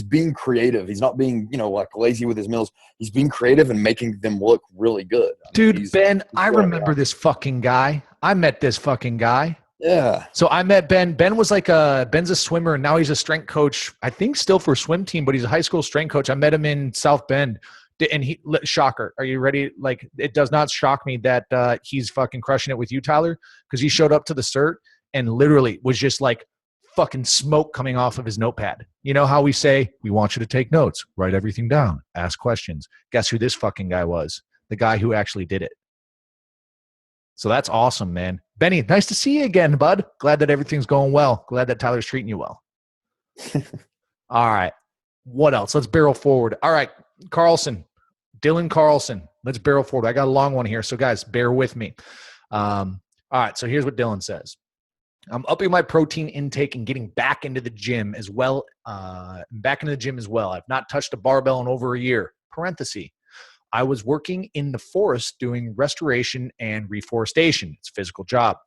being creative. He's not being, like lazy with his meals. He's being creative and making them look really good. Dude, Ben, I remember this fucking guy. I met this fucking guy. Yeah. So I met Ben. Ben's a swimmer, and now he's a strength coach, I think still for a swim team, but he's a high school strength coach. I met him in South Bend. And shocker. Are you ready? Like, it does not shock me that he's fucking crushing it with you, Tyler, because he showed up to the cert and literally was just like fucking smoke coming off of his notepad. You know how we say, we want you to take notes, write everything down, ask questions. Guess who this fucking guy was? The guy who actually did it. So that's awesome, man. Benny, nice to see you again, bud. Glad that everything's going well. Glad that Tyler's treating you well. All right. What else? Let's barrel forward. All right. Dylan Carlson. Let's barrel forward. I got a long one here. So guys, bear with me. All right. So here's what Dylan says. I'm upping my protein intake and getting back into the gym as well. I've not touched a barbell in over a year. Parenthesis. I was working in the forest doing restoration and reforestation. It's a physical job.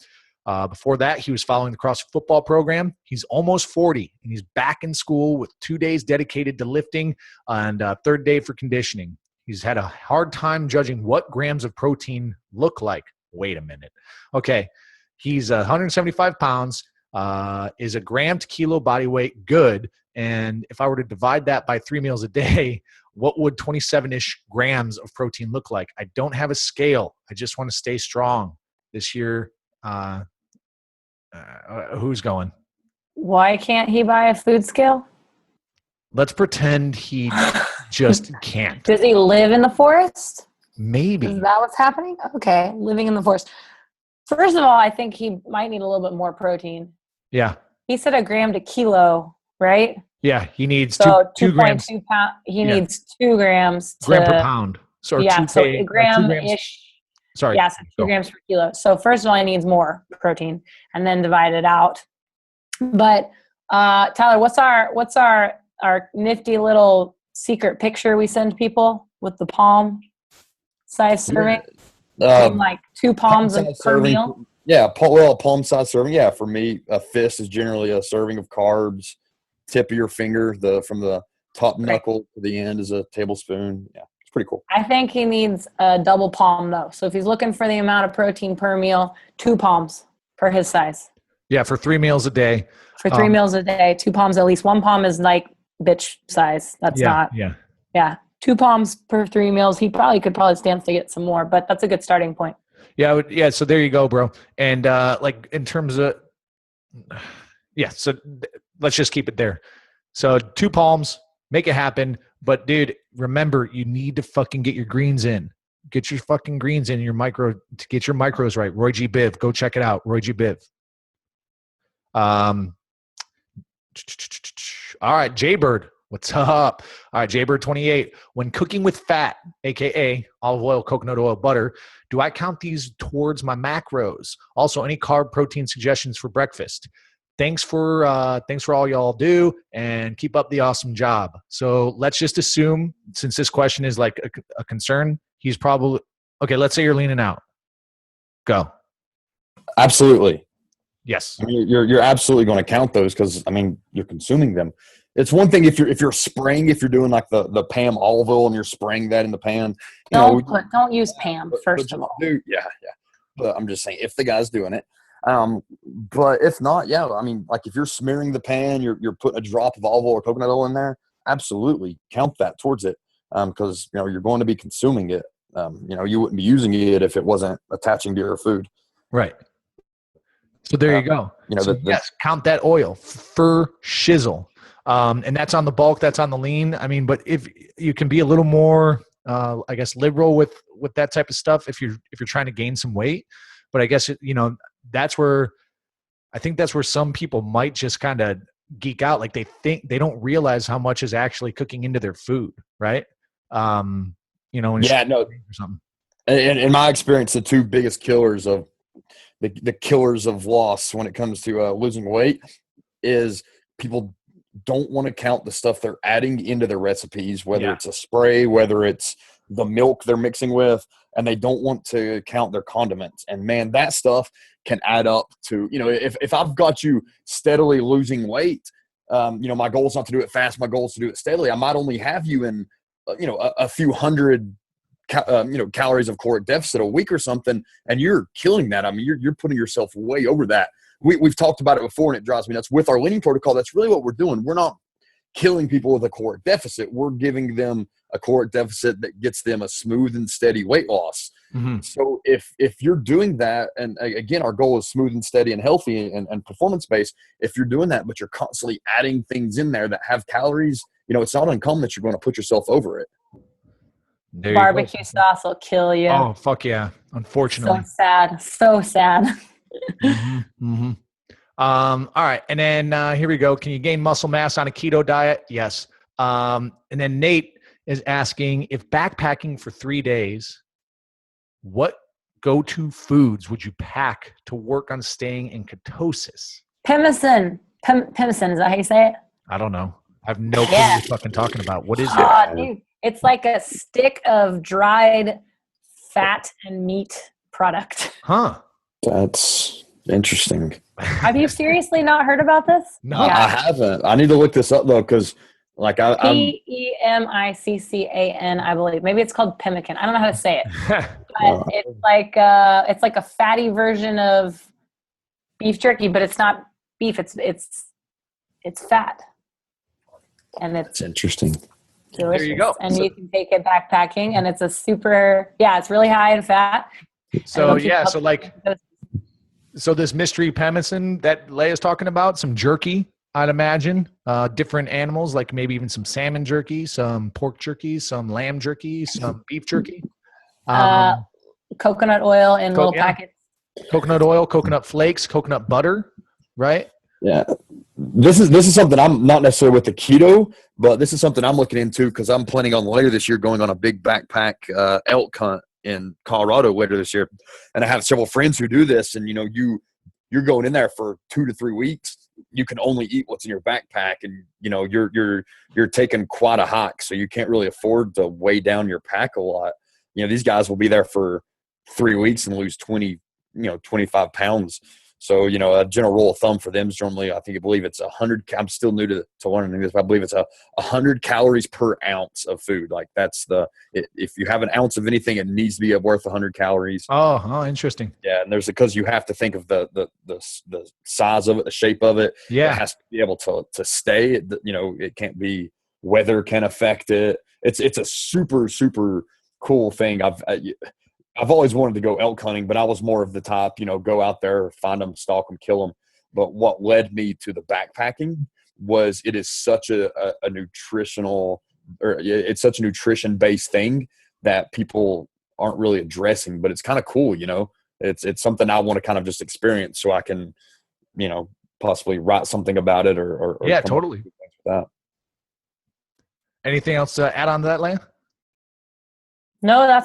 Before that, he was following the CrossFit football program. He's almost 40, and he's back in school with 2 days dedicated to lifting and a third day for conditioning. He's had a hard time judging what grams of protein look like. Wait a minute. Okay, he's 175 pounds, is a gram to kilo body weight, good. And if I were to divide that by 3 meals a day, what would 27-ish grams of protein look like? I don't have a scale. I just want to stay strong this year. Who's going? Why can't he buy a food scale? Let's pretend he just can't. Does he live in the forest? Maybe. Is that what's happening? Okay, living in the forest. First of all, I think he might need a little bit more protein. Yeah. He said a gram to kilo, right? Yeah, he needs so 2 grams. 2.2 pound. He needs 2 grams to, gram per pound. So a gram-ish. Sorry. Yeah, so 2 grams per kilo. So first of all, he needs more protein, and then divide it out. But Tyler, what's our nifty little secret picture we send people with the palm size serving? Like 2 palms per meal. Yeah, a palm-sized serving. Yeah, for me, a fist is generally a serving of carbs. Tip of your finger, from the top knuckle to the end is a tablespoon. Yeah, it's pretty cool. I think he needs a double palm though. So if he's looking for the amount of protein per meal, 2 palms for his size. Yeah, for 3 meals a day. For 3 meals a day, 2 palms at least. 1 palm is like bitch size. That's not. Yeah. 2 palms per 3 meals. He could stand to get some more, but that's a good starting point. Yeah. So there you go, bro. And like in terms of, so let's just keep it there. So 2 palms, make it happen. But dude, remember, you need to fucking get your greens in. Get your fucking greens in your micro to get your micros right. Roy G. Biv, go check it out. Roy G. Biv. All right, Jaybird, what's up? All right, Jaybird 28. When cooking with fat, aka olive oil, coconut oil, butter, do I count these towards my macros? Also, any carb protein suggestions for breakfast? Thanks for all y'all do, and keep up the awesome job. So let's just assume, since this question is like a concern, he's probably okay. Let's say you're leaning out. Go. Absolutely. Yes. I mean, you're absolutely going to count those because, I mean, you're consuming them. It's one thing if you're spraying, if you're doing like the Pam olive oil and you're spraying that in the pan. Don't use Pam first of all. Yeah. But I'm just saying if the guy's doing it. But if not, yeah, I mean, like if you're smearing the pan, you're putting a drop of olive oil or coconut oil in there, absolutely count that towards it. Because, you're going to be consuming it. You wouldn't be using it if it wasn't attaching to your food. Right. So there you go. Yes, count that oil for shizzle. And that's on the bulk, that's on the lean. I mean, but if you can be a little more, I guess, liberal with that type of stuff, if you're trying to gain some weight, but I guess, that's where some people might just kind of geek out. Like they don't realize how much is actually cooking into their food. Right. Or something. In my experience, the 2 biggest killers of the killers of loss when it comes to losing weight is people don't want to count the stuff they're adding into their recipes, whether it's a spray, whether it's the milk they're mixing with, and they don't want to count their condiments. And man, that stuff can add up to, if I've got you steadily losing weight, my goal is not to do it fast. My goal is to do it steadily. I might only have you in, a few hundred calories of caloric deficit a week or something, and you're killing that. I mean, you're putting yourself way over that. We've talked about it before, and it drives me nuts. With our leaning protocol, that's really what we're doing. We're not killing people with a caloric deficit. We're giving them a caloric deficit that gets them a smooth and steady weight loss. Mm-hmm. So if you're doing that, and again, our goal is smooth and steady and healthy and performance-based, if you're doing that, but you're constantly adding things in there that have calories, it's not uncommon that you're going to put yourself over it. Barbecue sauce will kill you. Oh, fuck yeah. Unfortunately. So sad. Mm-hmm. Mm-hmm. All right. And then here we go. Can you gain muscle mass on a keto diet? Yes. And then Nate is asking, if backpacking for 3 days, what go-to foods would you pack to work on staying in ketosis? Pemmican. Pemmican, is that how you say it? I don't know. I have no clue what you're fucking talking about. What is it? Dude, it's like a stick of dried fat and meat product. Huh. That's interesting. Have you seriously not heard about this? No, I haven't. I need to look this up though, because like Pemiccan, I believe. Maybe it's called pemmican. I don't know how to say it. But it's like a fatty version of beef jerky, but it's not beef. It's fat, and it's interesting. Delicious. There you go. And you can take it backpacking, and it's it's really high in fat. So so this mystery pemmican that Leia's talking about, some jerky, I'd imagine, different animals, like maybe even some salmon jerky, some pork jerky, some lamb jerky, some beef jerky. Coconut oil in little packets. Coconut oil, coconut flakes, coconut butter, right? Yeah. This is something I'm not necessarily with the keto, but this is something I'm looking into because I'm planning on later this year going on a big backpack elk hunt in Colorado later this year. And I have several friends who do this, and you're going in there for 2 to 3 weeks. You can only eat what's in your backpack, and you're taking quite a hike, so you can't really afford to weigh down your pack a lot. These guys will be there for 3 weeks and lose 20 25 pounds. So, a general rule of thumb for them is normally, I believe it's 100. I'm still new to learning this, but I believe it's 100 calories per ounce of food. Like if you have an ounce of anything, it needs to be worth 100 calories. Oh, interesting. Yeah. And because you have to think of the size of it, the shape of it. Yeah. It has to be able to stay. It can't be, weather can affect it. It's a super, super cool thing. I've always wanted to go elk hunting, but I was more of the type, go out there, find them, stalk them, kill them. But what led me to the backpacking was it is such a nutritional, or it's such a nutrition-based thing that people aren't really addressing, but it's kind of cool, It's something I want to kind of just experience so I can, possibly write something about it or yeah, totally. With that. Anything else to add on to that, Leah? No,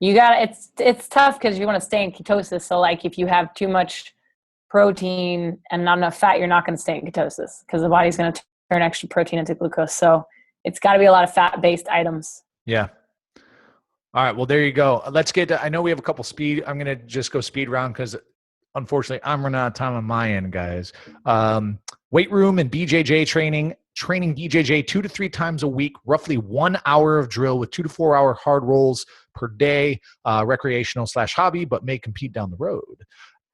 it's tough because you want to stay in ketosis. So like if you have too much protein and not enough fat, you're not going to stay in ketosis because the body's going to turn extra protein into glucose. So it's got to be a lot of fat-based items. Yeah. All right. Well, there you go. Let's get to, I know we have a couple speed. I'm going to just go speed round because unfortunately I'm running out of time on my end, guys. Weight room and BJJ training BJJ 2 to 3 times a week, roughly 1 hour of drill with 2 to 4 hour hard rolls per day, recreational / hobby, but may compete down the road,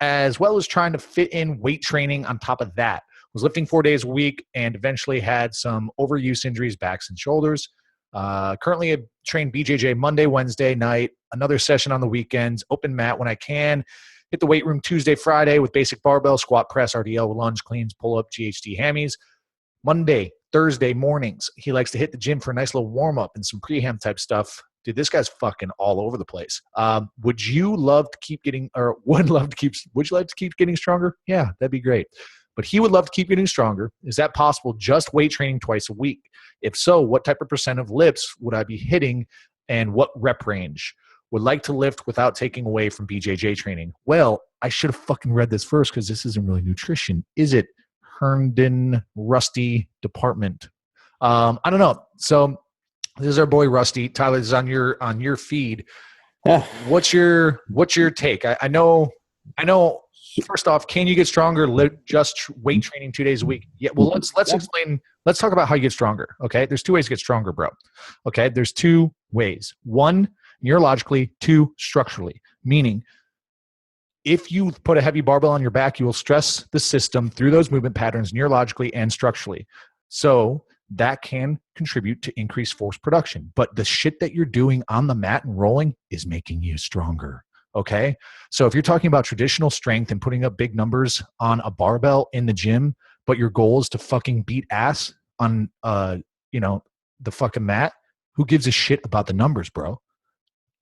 as well as trying to fit in weight training on top of that. Was lifting 4 days a week and eventually had some overuse injuries, backs and shoulders. Currently I train BJJ Monday, Wednesday night, another session on the weekends, open mat when I can. Hit the weight room Tuesday, Friday with basic barbell, squat, press, RDL, lunge, cleans, pull-up, GHD, hammies. Monday, Thursday mornings, he likes to hit the gym for a nice little warm-up and some prehab type stuff. Dude, this guy's fucking all over the place. Would you like to keep getting stronger? Yeah, that'd be great. But he would love to keep getting stronger. Is that possible? Just weight training twice a week? If so, what type of % of lifts would I be hitting and what rep range? Would like to lift without taking away from BJJ training. Well, I should have fucking read this first because this isn't really nutrition. Is it Herndon Rusty department? I don't know. So this is our boy Rusty. Tyler, this is on your feed. Yeah. What's your take? I know. First off, can you get stronger? Just weight training 2 days a week? Yeah. Well, let's explain. Let's talk about how you get stronger. Okay. There's 2 ways to get stronger, bro. Okay. There's 2 ways. 1, neurologically. 2, structurally. Meaning, if you put a heavy barbell on your back, you will stress the system through those movement patterns neurologically and structurally. So that can contribute to increased force production. But the shit that you're doing on the mat and rolling is making you stronger. Okay. So if you're talking about traditional strength and putting up big numbers on a barbell in the gym, but your goal is to fucking beat ass on, the fucking mat, who gives a shit about the numbers, bro?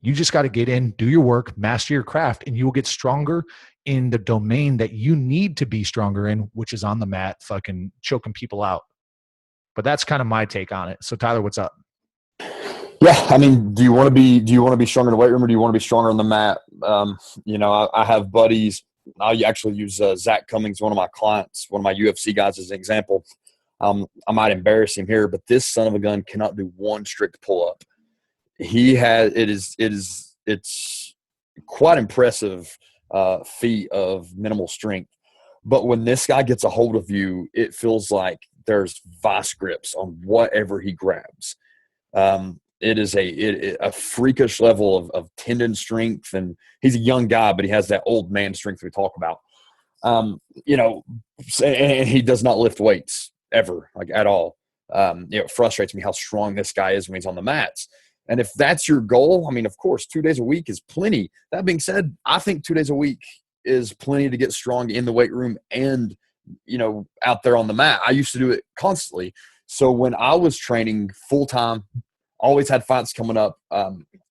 You just got to get in, do your work, master your craft, and you will get stronger in the domain that you need to be stronger in, which is on the mat, fucking choking people out. But that's kind of my take on it. So Tyler, what's up? Yeah, I mean, do you want to be stronger in the weight room or do you want to be stronger on the mat? I have buddies. I actually use Zach Cummings, one of my clients, one of my UFC guys, as an example. I might embarrass him here, but this son of a gun cannot do one strict pull up. It's quite impressive feat of minimal strength. But when this guy gets a hold of you, it feels like there's vice grips on whatever he grabs. It is a freakish level of tendon strength, and he's a young guy, but he has that old man strength we talk about. And he does not lift weights ever, like at all. It frustrates me how strong this guy is when he's on the mats. And if that's your goal, I mean, of course, 2 days a week is plenty. That being said, I think 2 days a week is plenty to get strong in the weight room and, out there on the mat. I used to do it constantly. So when I was training full time, always had fights coming up,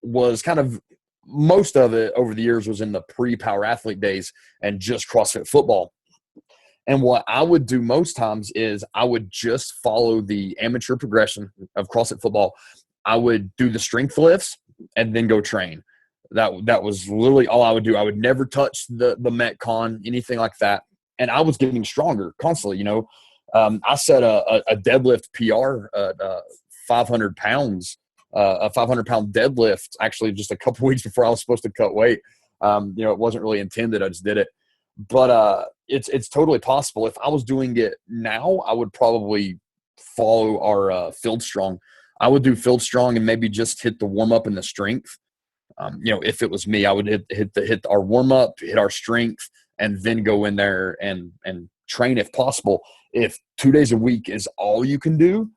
was kind of most of it over the years was in the pre-power athlete days and just CrossFit football. And what I would do most times is I would just follow the amateur progression of CrossFit football. I would do the strength lifts and then go train. That was literally all I would do. I would never touch the Metcon, anything like that. And I was getting stronger constantly. I set a deadlift PR at 500 pounds, a 500-pound deadlift, actually just a couple weeks before I was supposed to cut weight. It wasn't really intended. I just did it. But it's totally possible. If I was doing it now, I would probably follow our field strong. I would do field strong and maybe just hit the warm up and the strength. If it was me, I would hit our warm up, hit our strength, and then go in there and train if possible. If 2 days a week is all you can do,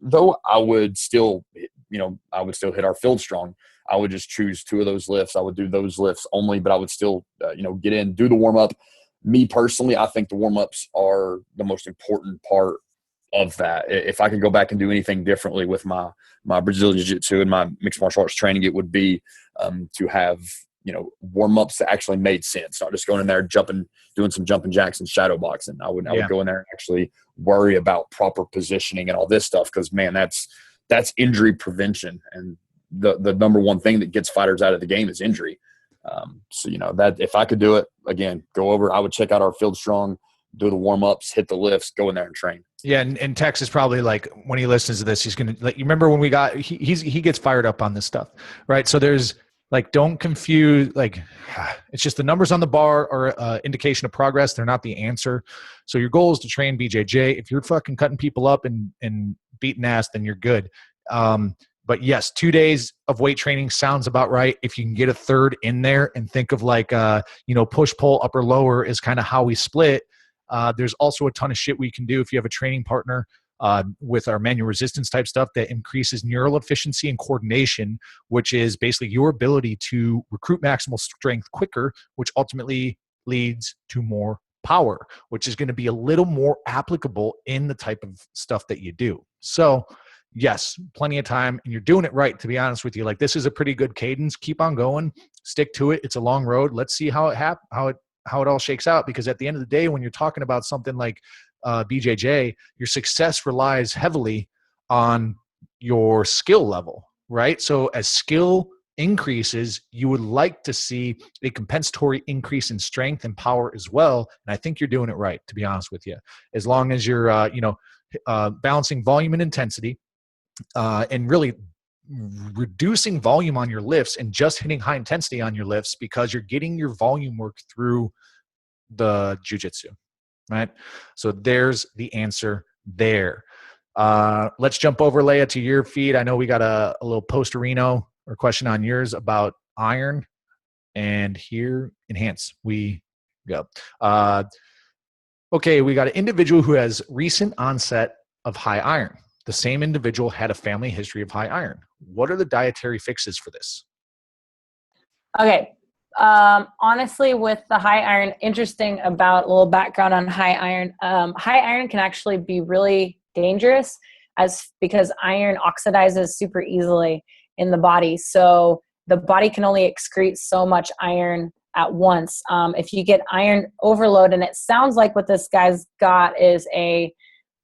though, I would still hit our field strong. I would just choose 2 of those lifts. I would do those lifts only, but I would still, get in, do the warm up. Me personally, I think the warm ups are the most important part of that. If I could go back and do anything differently with my Brazilian Jiu-Jitsu and my mixed martial arts training, it would be to have, warm ups that actually made sense, not just going in there doing some jumping jacks and shadow boxing. I would go in there and actually worry about proper positioning and all this stuff, because man, that's injury prevention, and the number one thing that gets fighters out of the game is injury. That if I could do it again, I would check out our field strong, do the warm ups, hit the lifts, go in there and train. Yeah, and Tex is probably like, when he listens to this, he's gonna like. You remember when he gets fired up on this stuff, right? So there's like, don't confuse, like, it's just the numbers on the bar are indication of progress. They're not the answer. So your goal is to train BJJ. If you're fucking cutting people up and beating ass, then you're good. But yes, 2 days of weight training sounds about right. If you can get a third in there and think of like, push, pull, upper, lower is kind of how we split. There's also a ton of shit we can do if you have a training partner with our manual resistance type stuff that increases neural efficiency and coordination, which is basically your ability to recruit maximal strength quicker, which ultimately leads to more power, which is going to be a little more applicable in the type of stuff that you do. So yes, plenty of time, and you're doing it right, to be honest with you. Like, this is a pretty good cadence. Keep on going, stick to it. It's a long road. Let's see how it all shakes out, because at the end of the day, when you're talking about something like BJJ, your success relies heavily on your skill level, right? So as skill increases, you would like to see a compensatory increase in strength and power as well. And I think you're doing it right, to be honest with you. As long as you're, balancing volume and intensity, and really reducing volume on your lifts and just hitting high intensity on your lifts, because you're getting your volume work through the jiu-jitsu, right? So there's the answer there. Let's jump over, Leia, to your feed. I know we got a little posterino or question on yours about iron, and here, enhance we go. Okay, we got an individual who has recent onset of high iron. The same individual had a family history of high iron. What are the dietary fixes for this? Okay. Honestly, with the high iron, interesting about a little background on high iron. High iron can actually be really dangerous because iron oxidizes super easily in the body. So the body can only excrete so much iron at once. If you get iron overload, and it sounds like what this guy's got is a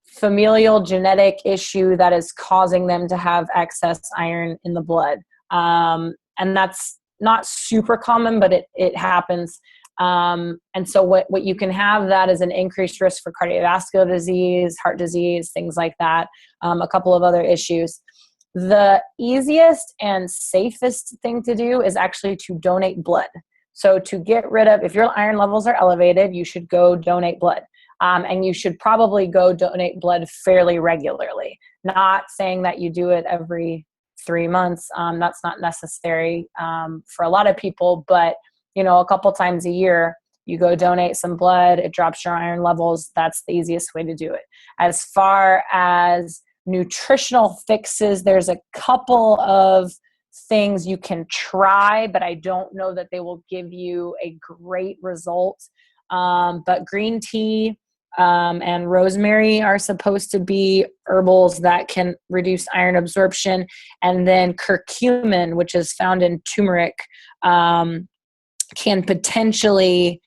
familial genetic issue that is causing them to have excess iron in the blood. And that's not super common, but it happens. And so what you can have that is an increased risk for cardiovascular disease, heart disease, things like that, a couple of other issues. The easiest and safest thing to do is actually to donate blood. So to get rid of, if your iron levels are elevated, you should go donate blood. And you should probably go donate blood fairly regularly. Not saying that you do it every 3 months. That's not necessary for a lot of people, but a couple times a year, you go donate some blood, it drops your iron levels. That's the easiest way to do it. As far as nutritional fixes, there's a couple of things you can try, but I don't know that they will give you a great result. But green tea, and rosemary are supposed to be herbals that can reduce iron absorption. And then curcumin, which is found in turmeric, can potentially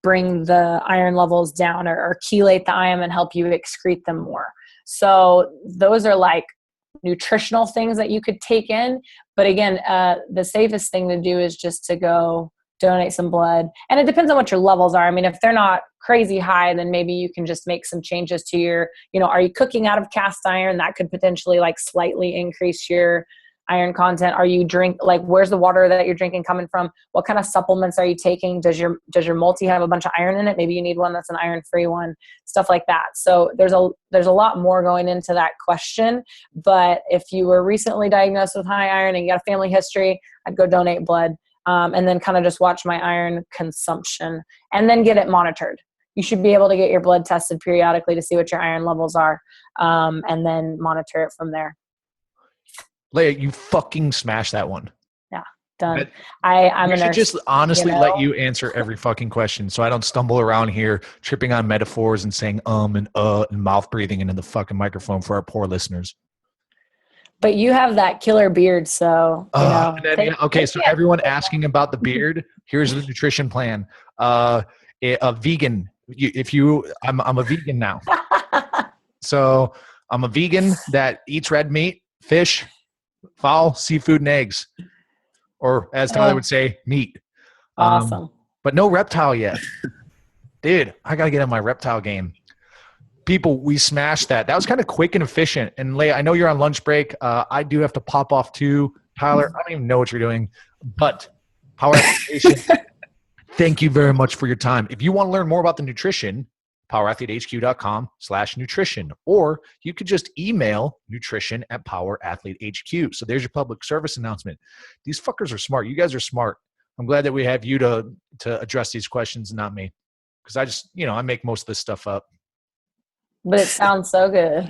bring the iron levels down or chelate the iron and help you excrete them more. So those are like nutritional things that you could take in. But again, the safest thing to do is just to go donate some blood. And it depends on what your levels are. I mean, if they're not crazy high, then maybe you can just make some changes to your, are you cooking out of cast iron? That could potentially like slightly increase your iron content? Are you where's the water that you're drinking coming from? What kind of supplements are you taking? Does your multi have a bunch of iron in it? Maybe you need one that's an iron-free one, stuff like that. So there's a lot more going into that question. But if you were recently diagnosed with high iron and you got a family history, I'd go donate blood, and then kind of just watch my iron consumption and then get it monitored. You should be able to get your blood tested periodically to see what your iron levels are, and then monitor it from there. Leia, you fucking smashed that one. Yeah, done. I'm a nurse. I should just honestly let you answer every fucking question so I don't stumble around here tripping on metaphors and saying and mouth breathing into the fucking microphone for our poor listeners. But you have that killer beard, so so everyone asking about the beard, here's the nutrition plan. A vegan. I'm a vegan now. So I'm a vegan that eats red meat, fish, fowl, seafood, and eggs. Or as Tyler would say, meat. Awesome. But no reptile yet. Dude, I got to get in my reptile game. People, we smashed that. That was kind of quick and efficient. And Leia, I know you're on lunch break. I do have to pop off too. Tyler, I don't even know what you're doing. But Power Application, thank you very much for your time. If you want to learn more about the nutrition, powerathletehq.com/nutrition. Or you could just email nutrition@powerathletehq. So there's your public service announcement. These fuckers are smart. You guys are smart. I'm glad that we have you to address these questions and not me. Because I just, I make most of this stuff up. But it sounds so good.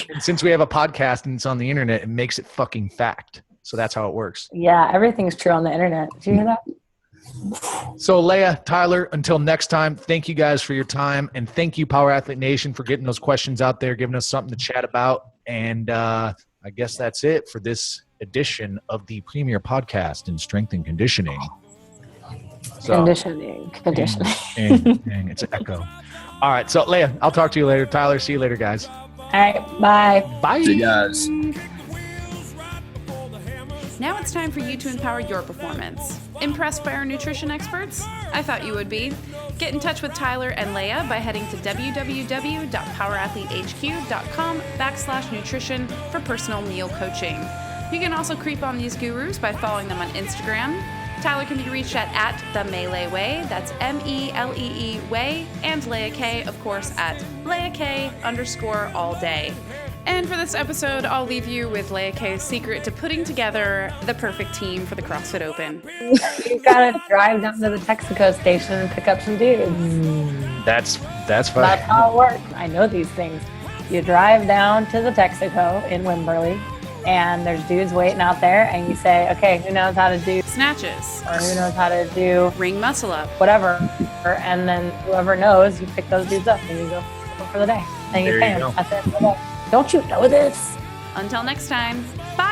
And since we have a podcast and it's on the internet, it makes it fucking fact. So that's how it works. Yeah, everything's true on the internet. Did you hear that? So Leia, Tyler, until next time, thank you guys for your time. And thank you, Power Athlete Nation, for getting those questions out there, giving us something to chat about. And I guess that's it for this edition of the premier podcast in strength and conditioning. So, conditioning. And it's an echo. All right. So Leia, I'll talk to you later. Tyler, see you later, guys. All right. Bye. Bye. See you guys. Now it's time for you to empower your performance. Impressed by our nutrition experts? I thought you would be. Get in touch with Tyler and Leia by heading to www.powerathletehq.com/nutrition for personal meal coaching. You can also creep on these gurus by following them on Instagram. Tyler can be reached at The Melee Way, that's MELEE Way, and Leia K, of course, at Leia K_all day. And for this episode, I'll leave you with Leia K's secret to putting together the perfect team for the CrossFit Open. You gotta drive down to the Texaco station and pick up some dudes. That's fine. That's how it works. I know these things. You drive down to the Texaco in Wimberley, and there's dudes waiting out there, and you say, okay, who knows how to do Snatches. or who knows how to do Ring muscle up. whatever, and then whoever knows, you pick those dudes up and you go for the day, and you There pay you them go. at the end of the day. Don't you know this? Until next time, bye!